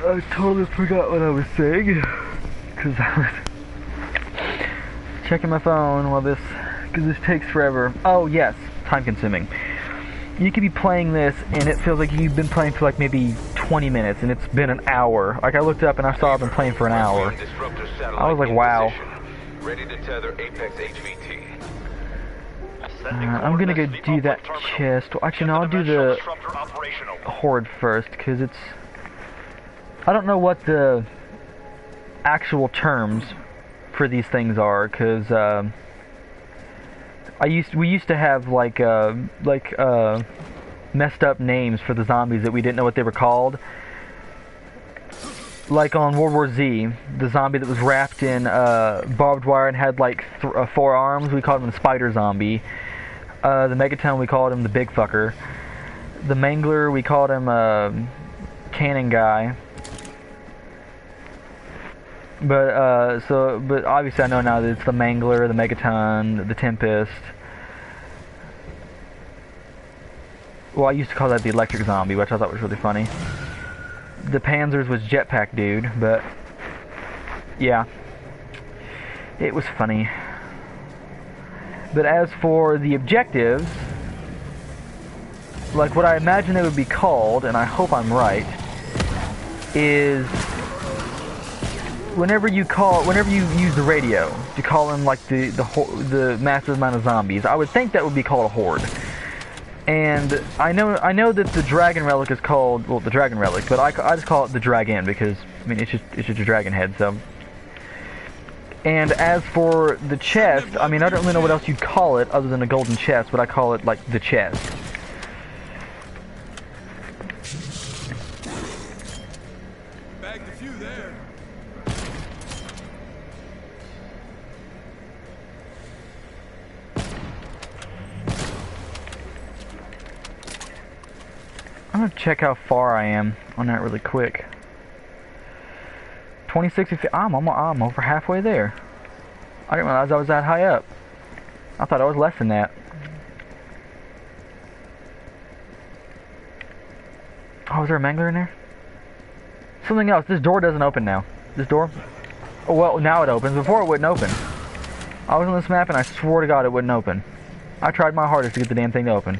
I totally forgot what I was saying, because I was checking my phone while because this takes forever. Oh yes, time consuming. You could be playing this and it feels like you've been playing for like maybe 20 minutes and it's been an hour. Like I looked up and I saw I've been playing for an hour. I was like, wow.
Ready to tether Apex HVT.
I'm gonna go do that chest. Actually, no, I'll do the horde first, because it's... I don't know what the actual terms for these things are, because we used to have like messed up names for the zombies that we didn't know what they were called. Like on World War Z, the zombie that was wrapped in barbed wire and had like 4 arms, we called him the Spider Zombie. The Megaton, we called him the Big Fucker. The Mangler, we called him Cannon Guy. But obviously I know now that it's the Mangler, the Megaton, the Tempest. Well, I used to call that the Electric Zombie, which I thought was really funny. The Panzers was Jetpack Dude, but yeah, it was funny. But as for the objectives, like what I imagine they would be called, and I hope I'm right, is whenever you use the radio to call in like the massive amount of zombies, I would think that would be called a horde. And I know that the dragon relic is called, well, the dragon relic, but I just call it the dragon because I mean it's just a dragon head. So, and as for the chest, I mean I don't really know what else you'd call it other than a golden chest, but I call it like the chest.
Bagged a few there.
I'm gonna check how far I am on that really quick. 2060 feet. I'm over halfway there. I didn't realize I was that high up. I thought I was less than that. Oh, is there a Mangler in there? Something else. This door doesn't open now. This door? Oh, well, now it opens. Before it wouldn't open. I was on this map and I swore to God it wouldn't open. I tried my hardest to get the damn thing to open.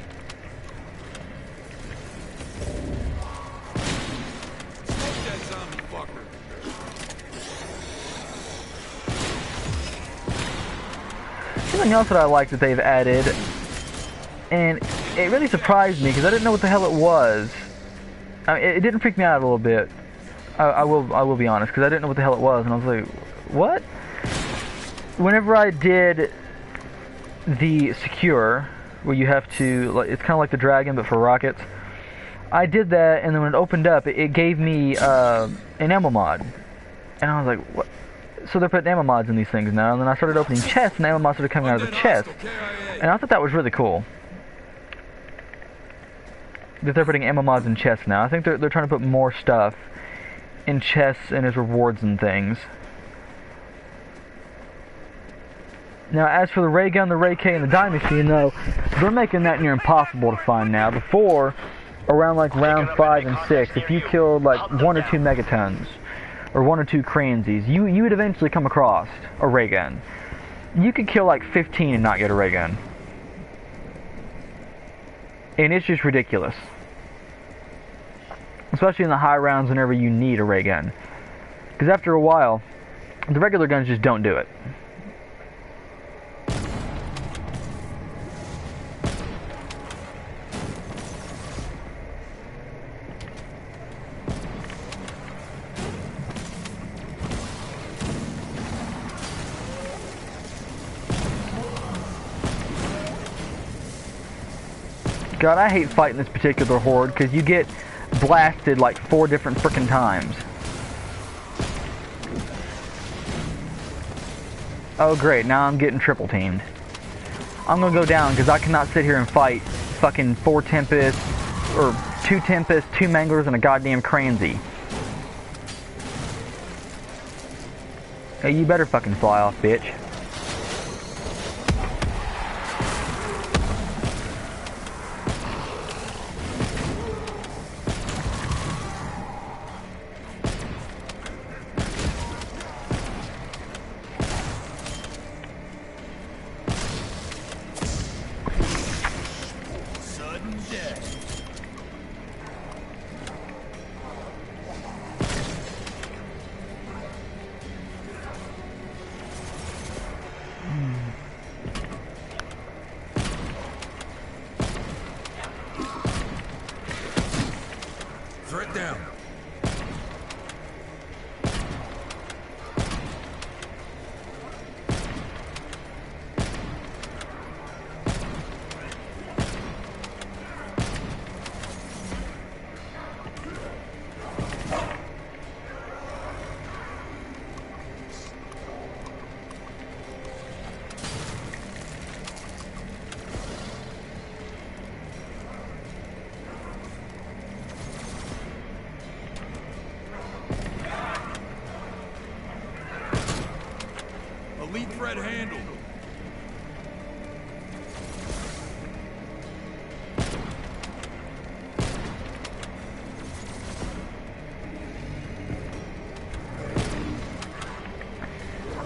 Something else that I like that they've added, and it really surprised me because I didn't know what the hell it was. I mean, it didn't freak me out a little bit. I will be honest, because I didn't know what the hell it was, and I was like, what? Whenever I did the secure, where you have to, like, it's kind of like the dragon but for rockets, I did that, and then when it opened up, it gave me an ammo mod, and I was like, what? So they're putting ammo mods in these things now, and then I started opening chests, and ammo mods started coming out of the chest, and I thought that was really cool. That they're putting ammo mods in chests now. I think they're trying to put more stuff in chests and as rewards and things. Now, as for the ray gun, the ray K, and the die machine, though, they're making that near impossible to find now. Before, around like round 5 and 6, if you killed like 1 or 2 megatons, or 1 or 2 Kranzis, you would eventually come across a ray gun. You could kill like 15 and not get a ray gun. And it's just ridiculous. Especially in the high rounds whenever you need a ray gun. Because after a while, the regular guns just don't do it. God, I hate fighting this particular horde because you get blasted like 4 different frickin' times. Oh great, now I'm getting triple teamed. I'm gonna go down because I cannot sit here and fight fucking 4 Tempests, or 2 Tempests, 2 Manglers, and a goddamn Kranzi. Hey, you better fucking fly off, bitch.
Threat down. Elite threat handled.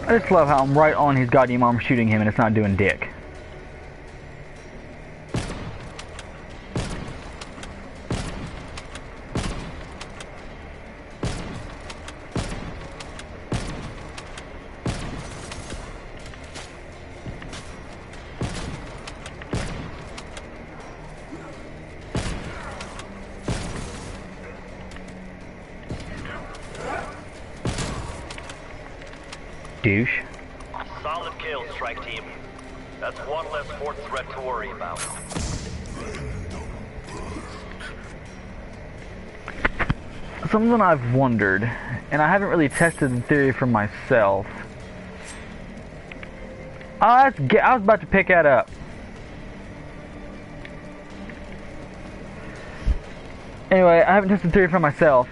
I just love how I'm right on his goddamn arm shooting him and it's not doing dick. Douche.
Solid kill, strike team. That's 1 less fourth threat to worry about.
Something I've wondered, and I haven't really tested the theory for myself. I was about to pick that up. Anyway, I haven't tested the theory for myself.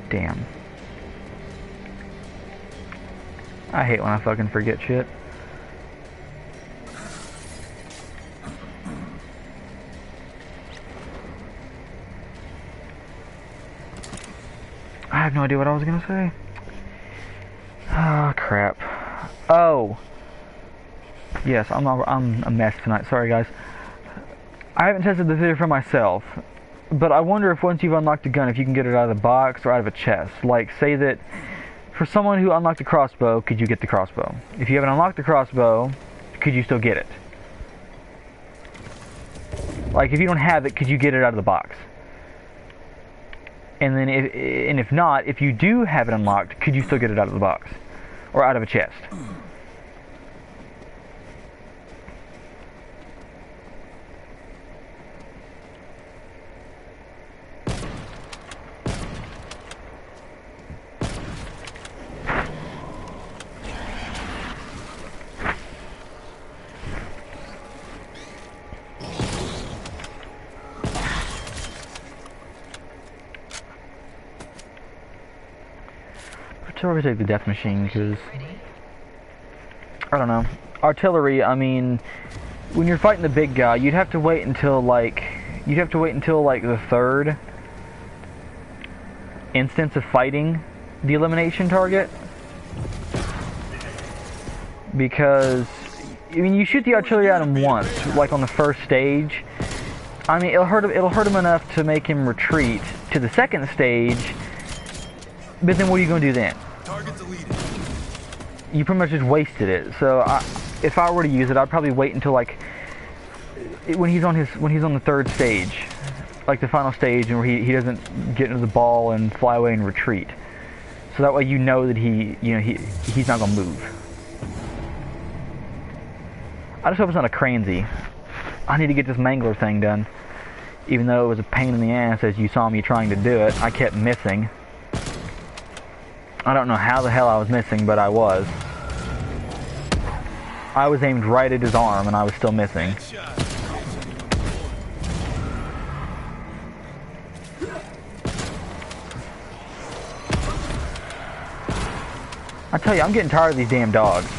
Damn. I hate when I fucking forget shit. I have no idea what I was gonna say. Oh crap. Oh. Yes, I'm a mess tonight. Sorry guys. I haven't tested the theory for myself. But I wonder if once you've unlocked a gun, if you can get it out of the box or out of a chest. Like, say that for someone who unlocked a crossbow, could you get the crossbow? If you haven't unlocked the crossbow, could you still get it? Like, if you don't have it, could you get it out of the box? And then, if not, if you do have it unlocked, could you still get it out of the box? Or out of a chest? Artillery take the death machine because I don't know. Artillery, I mean, when you're fighting the big guy, you'd have to wait until like the third instance of fighting the elimination target. Because, I mean, you shoot the artillery at him once, like on the first stage. I mean, it'll hurt him enough to make him retreat to the second stage. But then what are you going to do then?
Target deleted.
You pretty much just wasted it. So if I were to use it, I'd probably wait until like when he's on the third stage, like the final stage, and where he doesn't get into the ball and fly away and retreat. So that way you know that he's not gonna move. I just hope it's not a cransy. I need to get this mangler thing done. Even though it was a pain in the ass as you saw me trying to do it, I kept missing. I don't know how the hell I was missing, but I was. I was aimed right at his arm and I was still missing. I tell you, I'm getting tired of these damn dogs.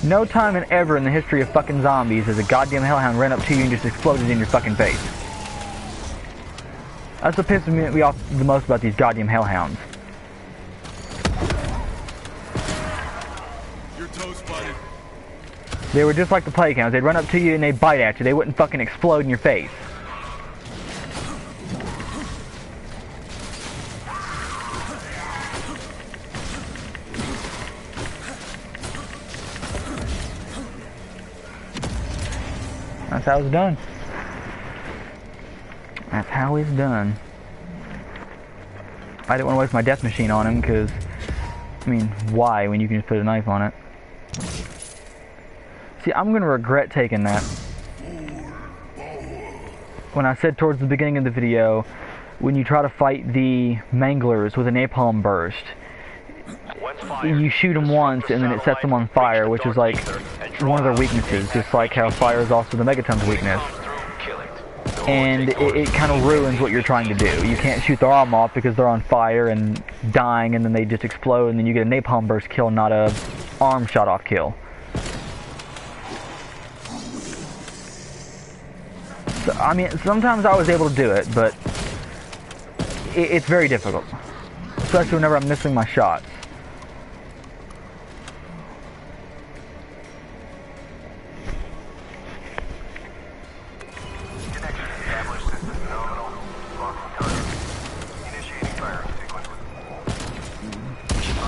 No time and ever in the history of fucking zombies has a goddamn hellhound ran up to you and just exploded in your fucking face. That's what pisses me off the most about these goddamn hellhounds.
Your toast, buddy.
They were just like the plague hounds. They'd run up to you and they'd bite at you. They wouldn't fucking explode in your face. That's how it's done. That's how it's done. I didn't want to waste my death machine on him because, I mean, why when you can just put a knife on it? See, I'm going to regret taking that. When I said towards the beginning of the video, when you try to fight the manglers with a napalm burst, you shoot them once and then it sets them on fire, which is like one of their weaknesses, just like how fire is also the Megaton's weakness. And it kind of ruins what you're trying to do. You can't shoot their arm off because they're on fire and dying, and then they just explode, and then you get a napalm burst kill, not a arm shot off kill. So, I mean, sometimes I was able to do it, but it's very difficult, especially whenever I'm missing my shots.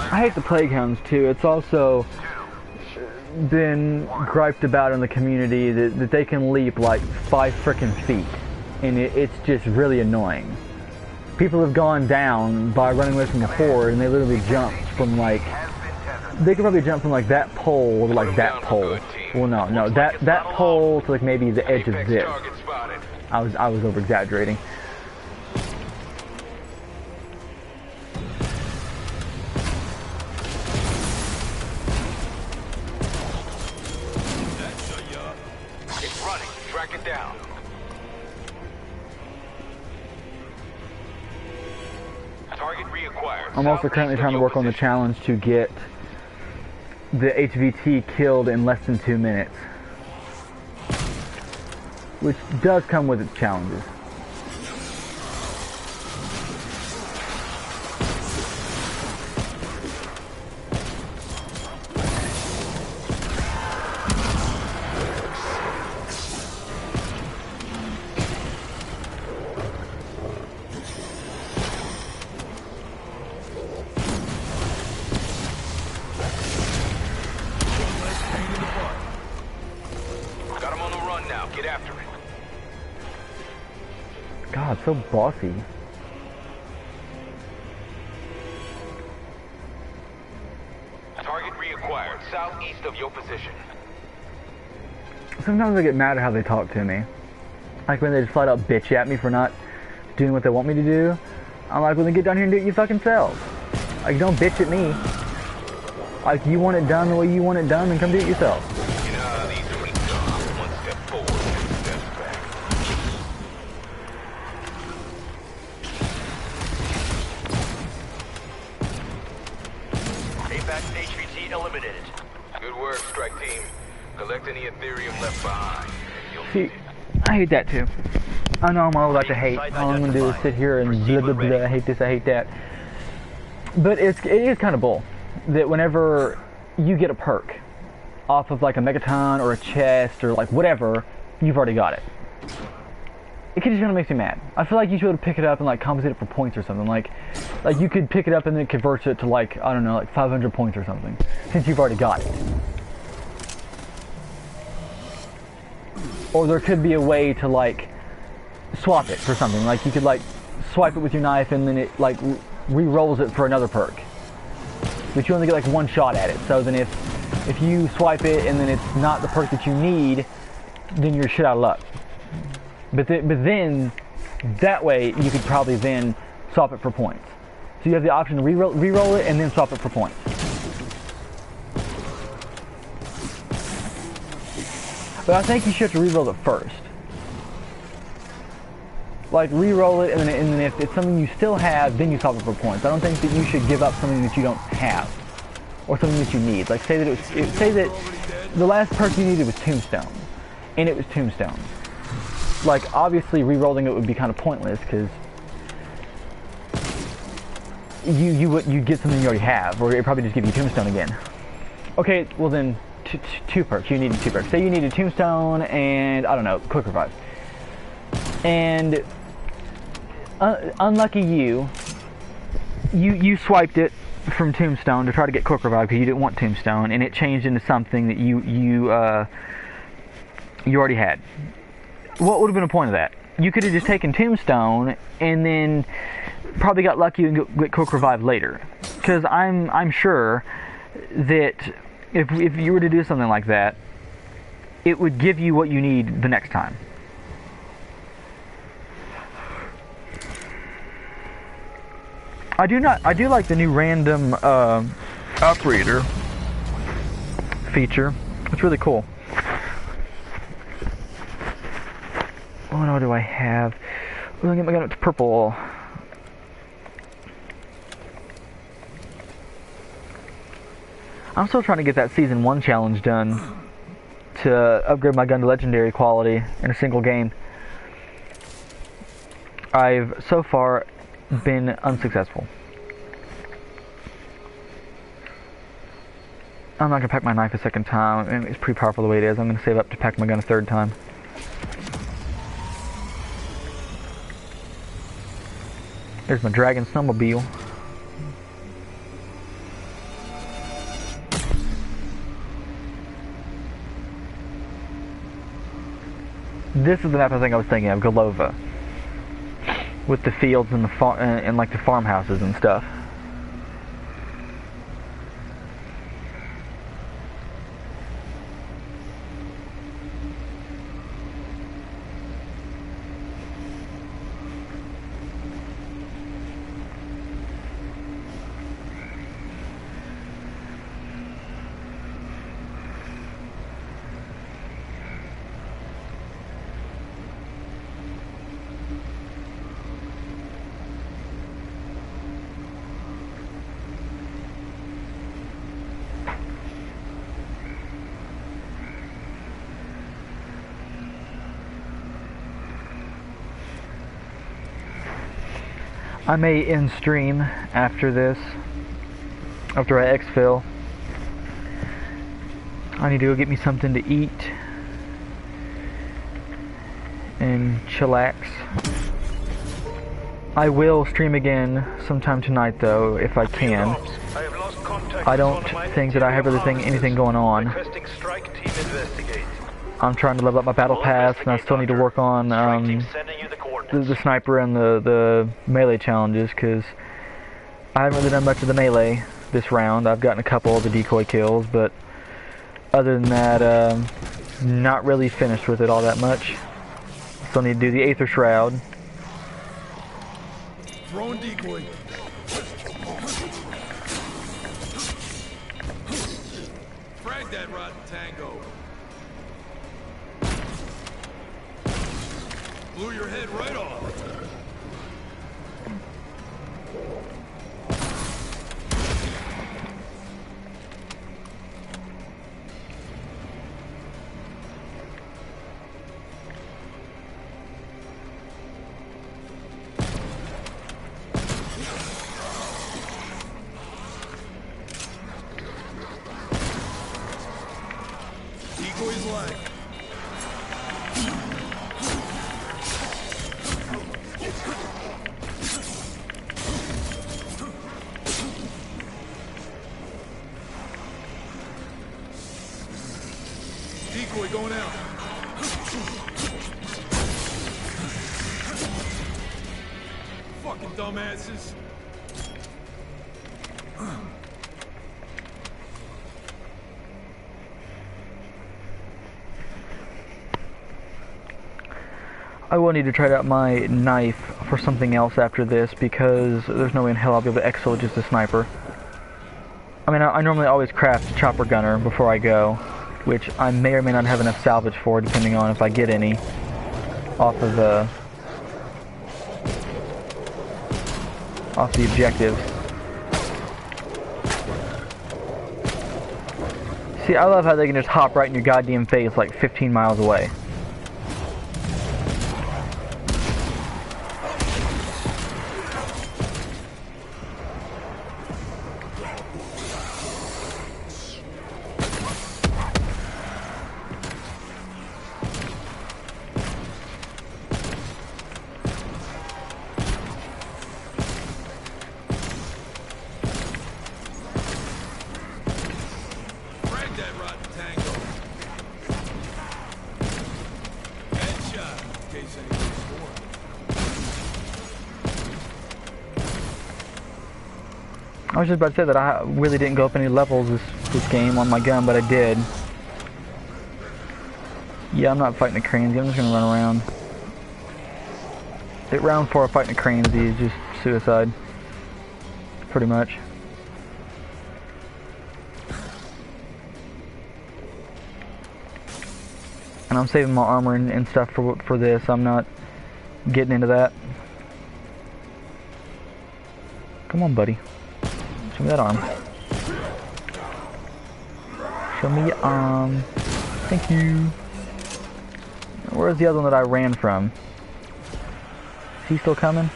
I hate the plague hounds too. It's also been griped about in the community that they can leap like 5 frickin' feet, and it's just really annoying. People have gone down by running away from the horde, and they literally jumped from like, they could probably jump from like that pole to like that pole. Well, no, that pole to like maybe the edge of this. I was over exaggerating. I'm also currently trying to work on the challenge to get the HVT killed in less than 2 minutes, which does come with its challenges. God, so bossy.
Target reacquired, southeast of your position.
Sometimes I get mad at how they talk to me. Like when they just flat out bitch at me for not doing what they want me to do. I'm like, well then get down here and do it you fucking selves. Like, don't bitch at me. Like, you want it done the way you want it done, then come do it yourself.
You know how these weeks are. 1 step forward, 2 steps back.
Apex HVT eliminated.
Good work, strike team. Collect any Ethereum left behind. You'll
See,
need it.
I hate that too. I know I'm all about to hate. All I'm gonna do is sit here and blah blah blah. I hate this, I hate that. But it is kind of bull that whenever you get a perk off of like a megaton or a chest or like whatever, you've already got it. It just kind of makes me mad. I feel like you should be able to pick it up and like compensate it for points or something. Like you could pick it up and then convert it to like, I don't know, like 500 points or something, since you've already got it. Or there could be a way to like swap it for something. Like you could like swipe it with your knife and then it like re-rolls it for another perk. But you only get like one shot at it. So then if you swipe it and then it's not the perk that you need, then you're shit out of luck. But then that way you could probably then swap it for points. So you have the option to re-roll it and then swap it for points. But I think you should have to re-roll it first. Like re-roll it and then if it's something you still have, then you swap it for points. I don't think that you should give up something that you don't have or something that you need. Like say that the last perk you needed was Tombstone, and it was Tombstone. Like obviously re-rolling it would be kind of pointless because you'd get something you already have, or it'd probably just give you Tombstone again. Okay, well then two perks. You needed two perks. Say you needed Tombstone and I don't know, Quick Revive. And unlucky you swiped it from Tombstone to try to get Quick Revive because you didn't want Tombstone, and it changed into something that you already had. What would have been the point of that? You could have just taken Tombstone and then probably got lucky and get Quick Revive later. Because I'm sure that if you were to do something like that, it would give you what you need the next time. I do like the new random operator feature. It's really cool. What do I have? I'm gonna get my gun up to purple. I'm still trying to get that Season 1 challenge done to upgrade my gun to legendary quality in a single game. I've so far been unsuccessful. I'm not gonna pack my knife a second time. I mean, it's pretty powerful the way it is. I'm gonna save up to pack my gun a third time. There's my dragon snowmobile. This is the map I think I was thinking of, Golova, with the fields and the and like the farmhouses and stuff. I may end stream after this, after I exfil. I need to go get me something to eat and chillax. I will stream again sometime tonight though, if I can. I don't think that I have really anything going on. I'm trying to level up my battle pass, and I still need to work on the sniper and the melee challenges, because I haven't really done much of the melee this round. I've gotten a couple of the decoy kills, but other than that, not really finished with it all that much. Still need to do the Aether Shroud.
Throwing decoy. Frag that rotten tango. Blew your head right off. flank. Decoy going out. Fucking dumbasses.
I will need to try out my knife for something else after this because there's no way in hell I'll be able to exfil just a sniper. I mean, I normally always craft a chopper gunner before I go, which I may or may not have enough salvage for, depending on if I get any off of the objectives. See, I love how they can just hop right in your goddamn face like 15 miles away. I was just about to say that I really didn't go up any levels this game on my gun, but I did. Yeah, I'm not fighting the cranes. I'm just gonna run around. At round 4, fighting the cranes is just suicide, pretty much. And I'm saving my armor and stuff for this. I'm not getting into that. Come on, buddy. Show me that arm. Show me your arm. Thank you. Where's the other one that I ran from? Is he still coming?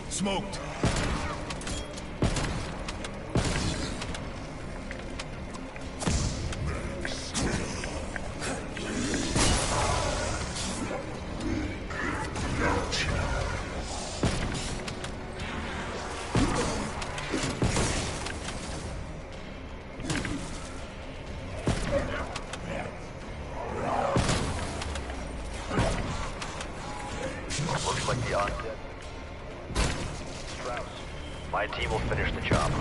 Smoked.
Looks like the odds. My team will finish the job.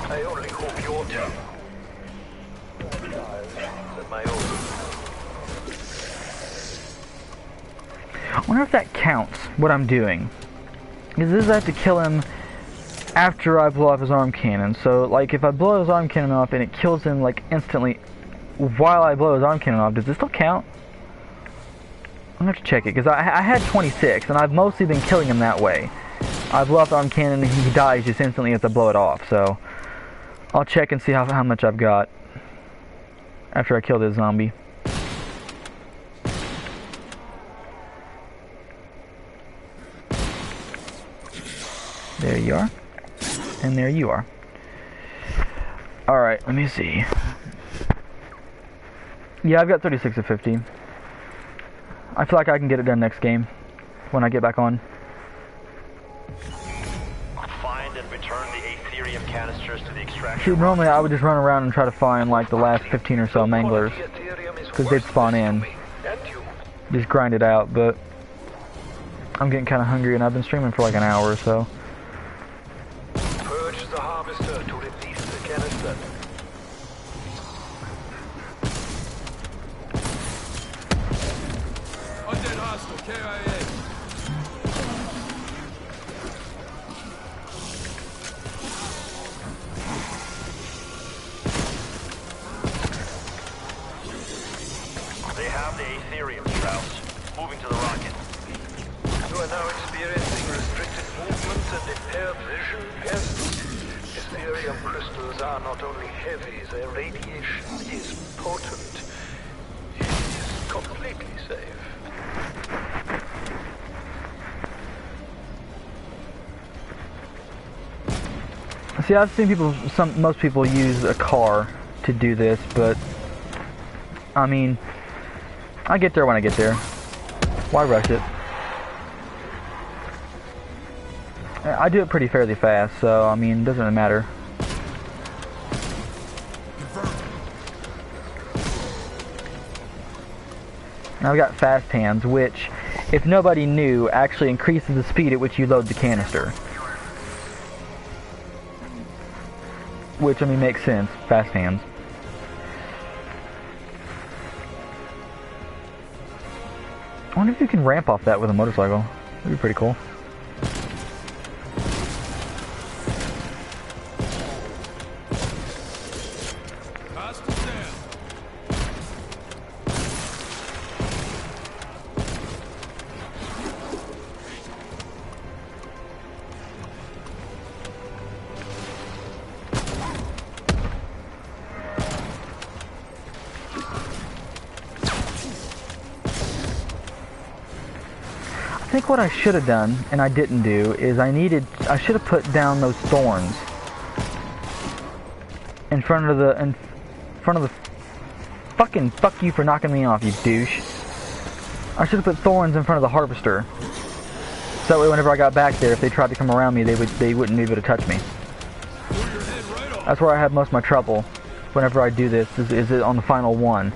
I only hope your team. My own.
I wonder if that counts, what I'm doing. Because this is I have to kill him after I blow off his arm cannon. So, like, if I blow his arm cannon off and it kills him, like, instantly while I blow his arm cannon off, does this still count? I'm gonna have to check it, because I had 26, and I've mostly been killing him that way. I blow off the arm cannon and he dies just instantly as I blow it off, so I'll check and see how much I've got after I kill this zombie. There you are. And there you are. Alright, let me see. Yeah, I've got 36 of 50. I feel like I can get it done next game when I get back on.
Find and return the Aetherium canisters to the extraction.
See, normally I would just run around and try to find like the last 15 or so manglers, because they'd spawn in. Just grind it out, but I'm getting kind of hungry and I've been streaming for like an hour or so.
Purge the harvester to release the canister.
Undead hostile, KIA.
They have the Aetherium, Strauss. Moving to the rocket. You are now experiencing restricted movement and impaired vision, yes? Is
Imperium crystals are not only heavy, their radiation is potent. It is completely safe.
See, I've seen most people use a car to do this, but I mean, I get there when I get there. Why rush it? I do it pretty fairly fast, so I mean, it doesn't really matter. Now I've got fast hands, which, if nobody knew, actually increases the speed at which you load the canister. Which, I mean, makes sense. Fast hands. I wonder if you can ramp off that with a motorcycle. That'd be pretty cool. I think what I should have done, and I didn't do, is I should have put down those thorns in front of the fucking fuck you for knocking me off, you douche. I should have put thorns in front of the harvester, so that way whenever I got back there, if they tried to come around me, they wouldn't be able to touch me. That's where I have most of my trouble whenever I do this, is it on the final one.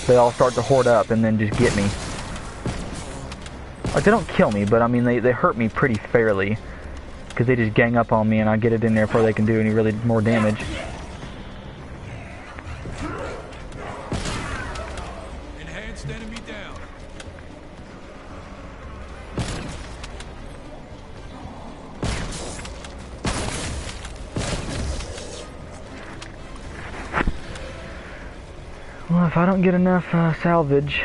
They all start to hoard up and then just get me. Like, they don't kill me, but I mean, they hurt me pretty fairly. Because they just gang up on me and I get it in there before they can do any really more damage.
Enhanced enemy down.
Well, if I don't get enough salvage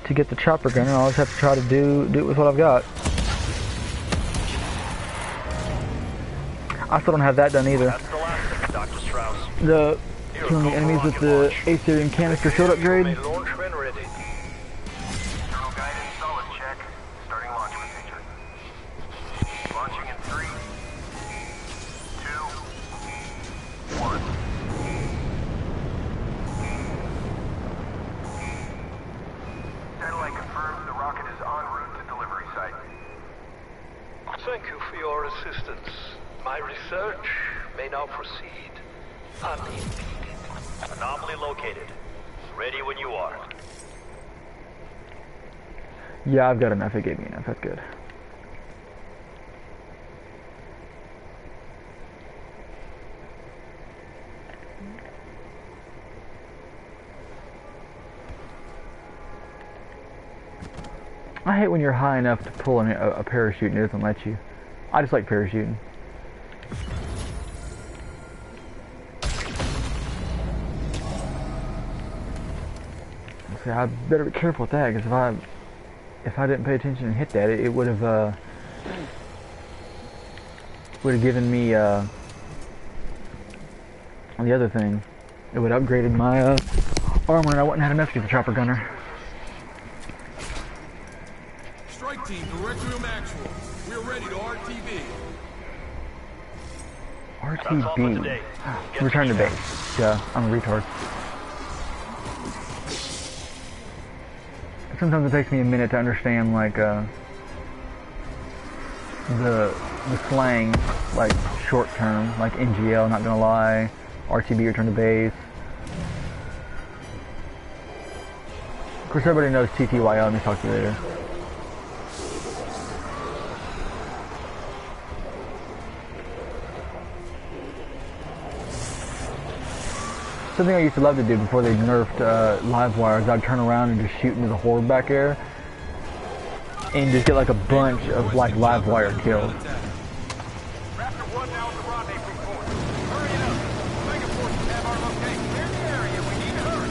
to get the chopper gunner, I'll just have to try to do it with what I've got. I still don't have that done either.
That's the last of it, Dr. Strauss.
The killing the enemies with the Aetherium canister shield upgrade.
Launch when ready.
Internal guidance solid check. Starting launch procedure. Launching in 3, 2, 1. Satellite confirms the rocket is en route to delivery site.
Thank you for your assistance. My research may now proceed unimpeded.
Anomaly located. Ready when you are.
Yeah, I've got enough. It gave me enough. That's good. I hate when you're high enough to pull a parachute and it doesn't let you. I just like parachuting. See, I better be careful with that, because if I didn't pay attention and hit that, it would have given me the other thing. It would have upgraded my armor, and I wouldn't have enough to get the chopper gunner.
Strike team to Requiem Actual. We're ready to RTB.
That's all for
RTB.
today. Get
Return to
feedback.
base. Yeah, I'm a retard. Sometimes it takes me a minute to understand, like, the slang, like, short term, like NGL, not gonna lie, RTB, return to base. Of course, everybody knows TTYL. Let me talk to you later. Something I used to love to do before they nerfed live wires, I'd turn around and just shoot into the horde back there and just get like a bunch of like live wire kills.
Raptor 1 now at the rendezvous point. Hurry it up. Mega forces have our location. Clear the area. We need to hurry.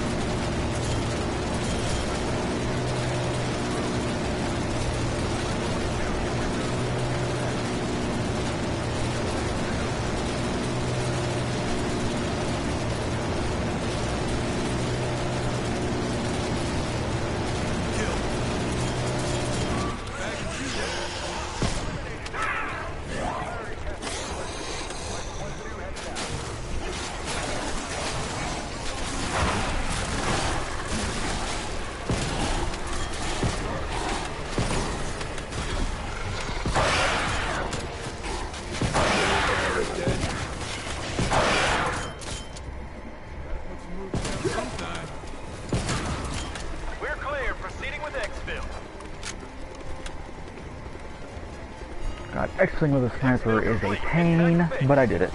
God, X-Wing with a sniper is a pain, but I did it.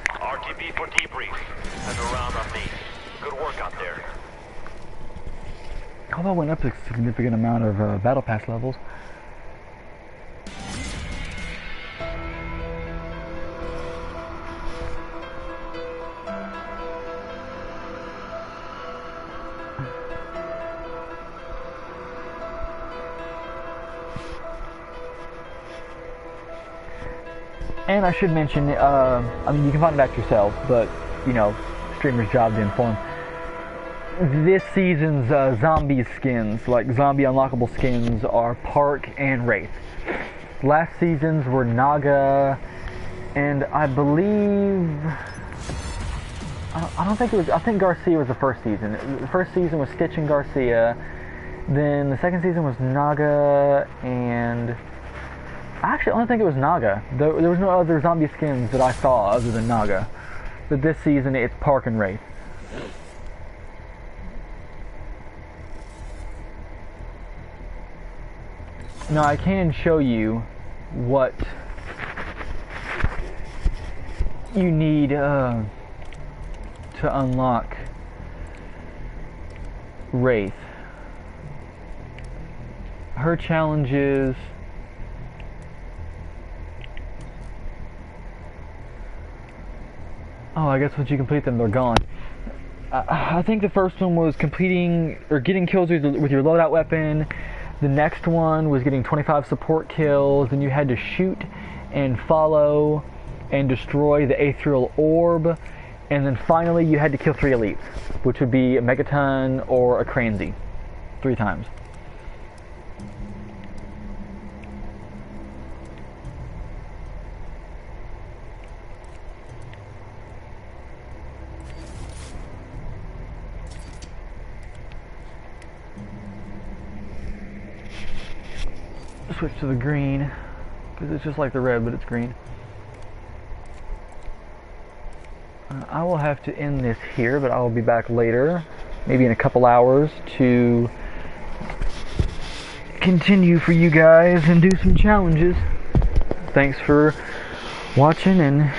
RTB for debrief. And around on me. Good work out there.
Although I went up a significant amount of battle pass levels. And I should mention, I mean, you can find it out yourself, but, you know, streamer's job to inform. This season's zombie skins, like zombie unlockable skins, are Park and Wraith. Last season's were Naga, and I believe... I don't think it was... I think Garcia was the first season. The first season was Stitch and Garcia. Then the second season was Naga and... Actually, I don't think it was Naga. There was no other zombie skins that I saw other than Naga. But this season, it's Park and Wraith. Now, I can show you what you need to unlock Wraith. Her challenge is... Oh, I guess once you complete them, they're gone. I think the first one was completing or getting kills with your loadout weapon. The next one was getting 25 support kills. Then you had to shoot and follow and destroy the Aetherial Orb. And then finally you had to kill 3 elites, which would be a Megaton or a Kranzy. 3 times. Switch to the green, because it's just like the red, but it's green. I will have to end this here, but I will be back later, maybe in a couple hours, to continue for you guys and do some challenges. Thanks for watching, and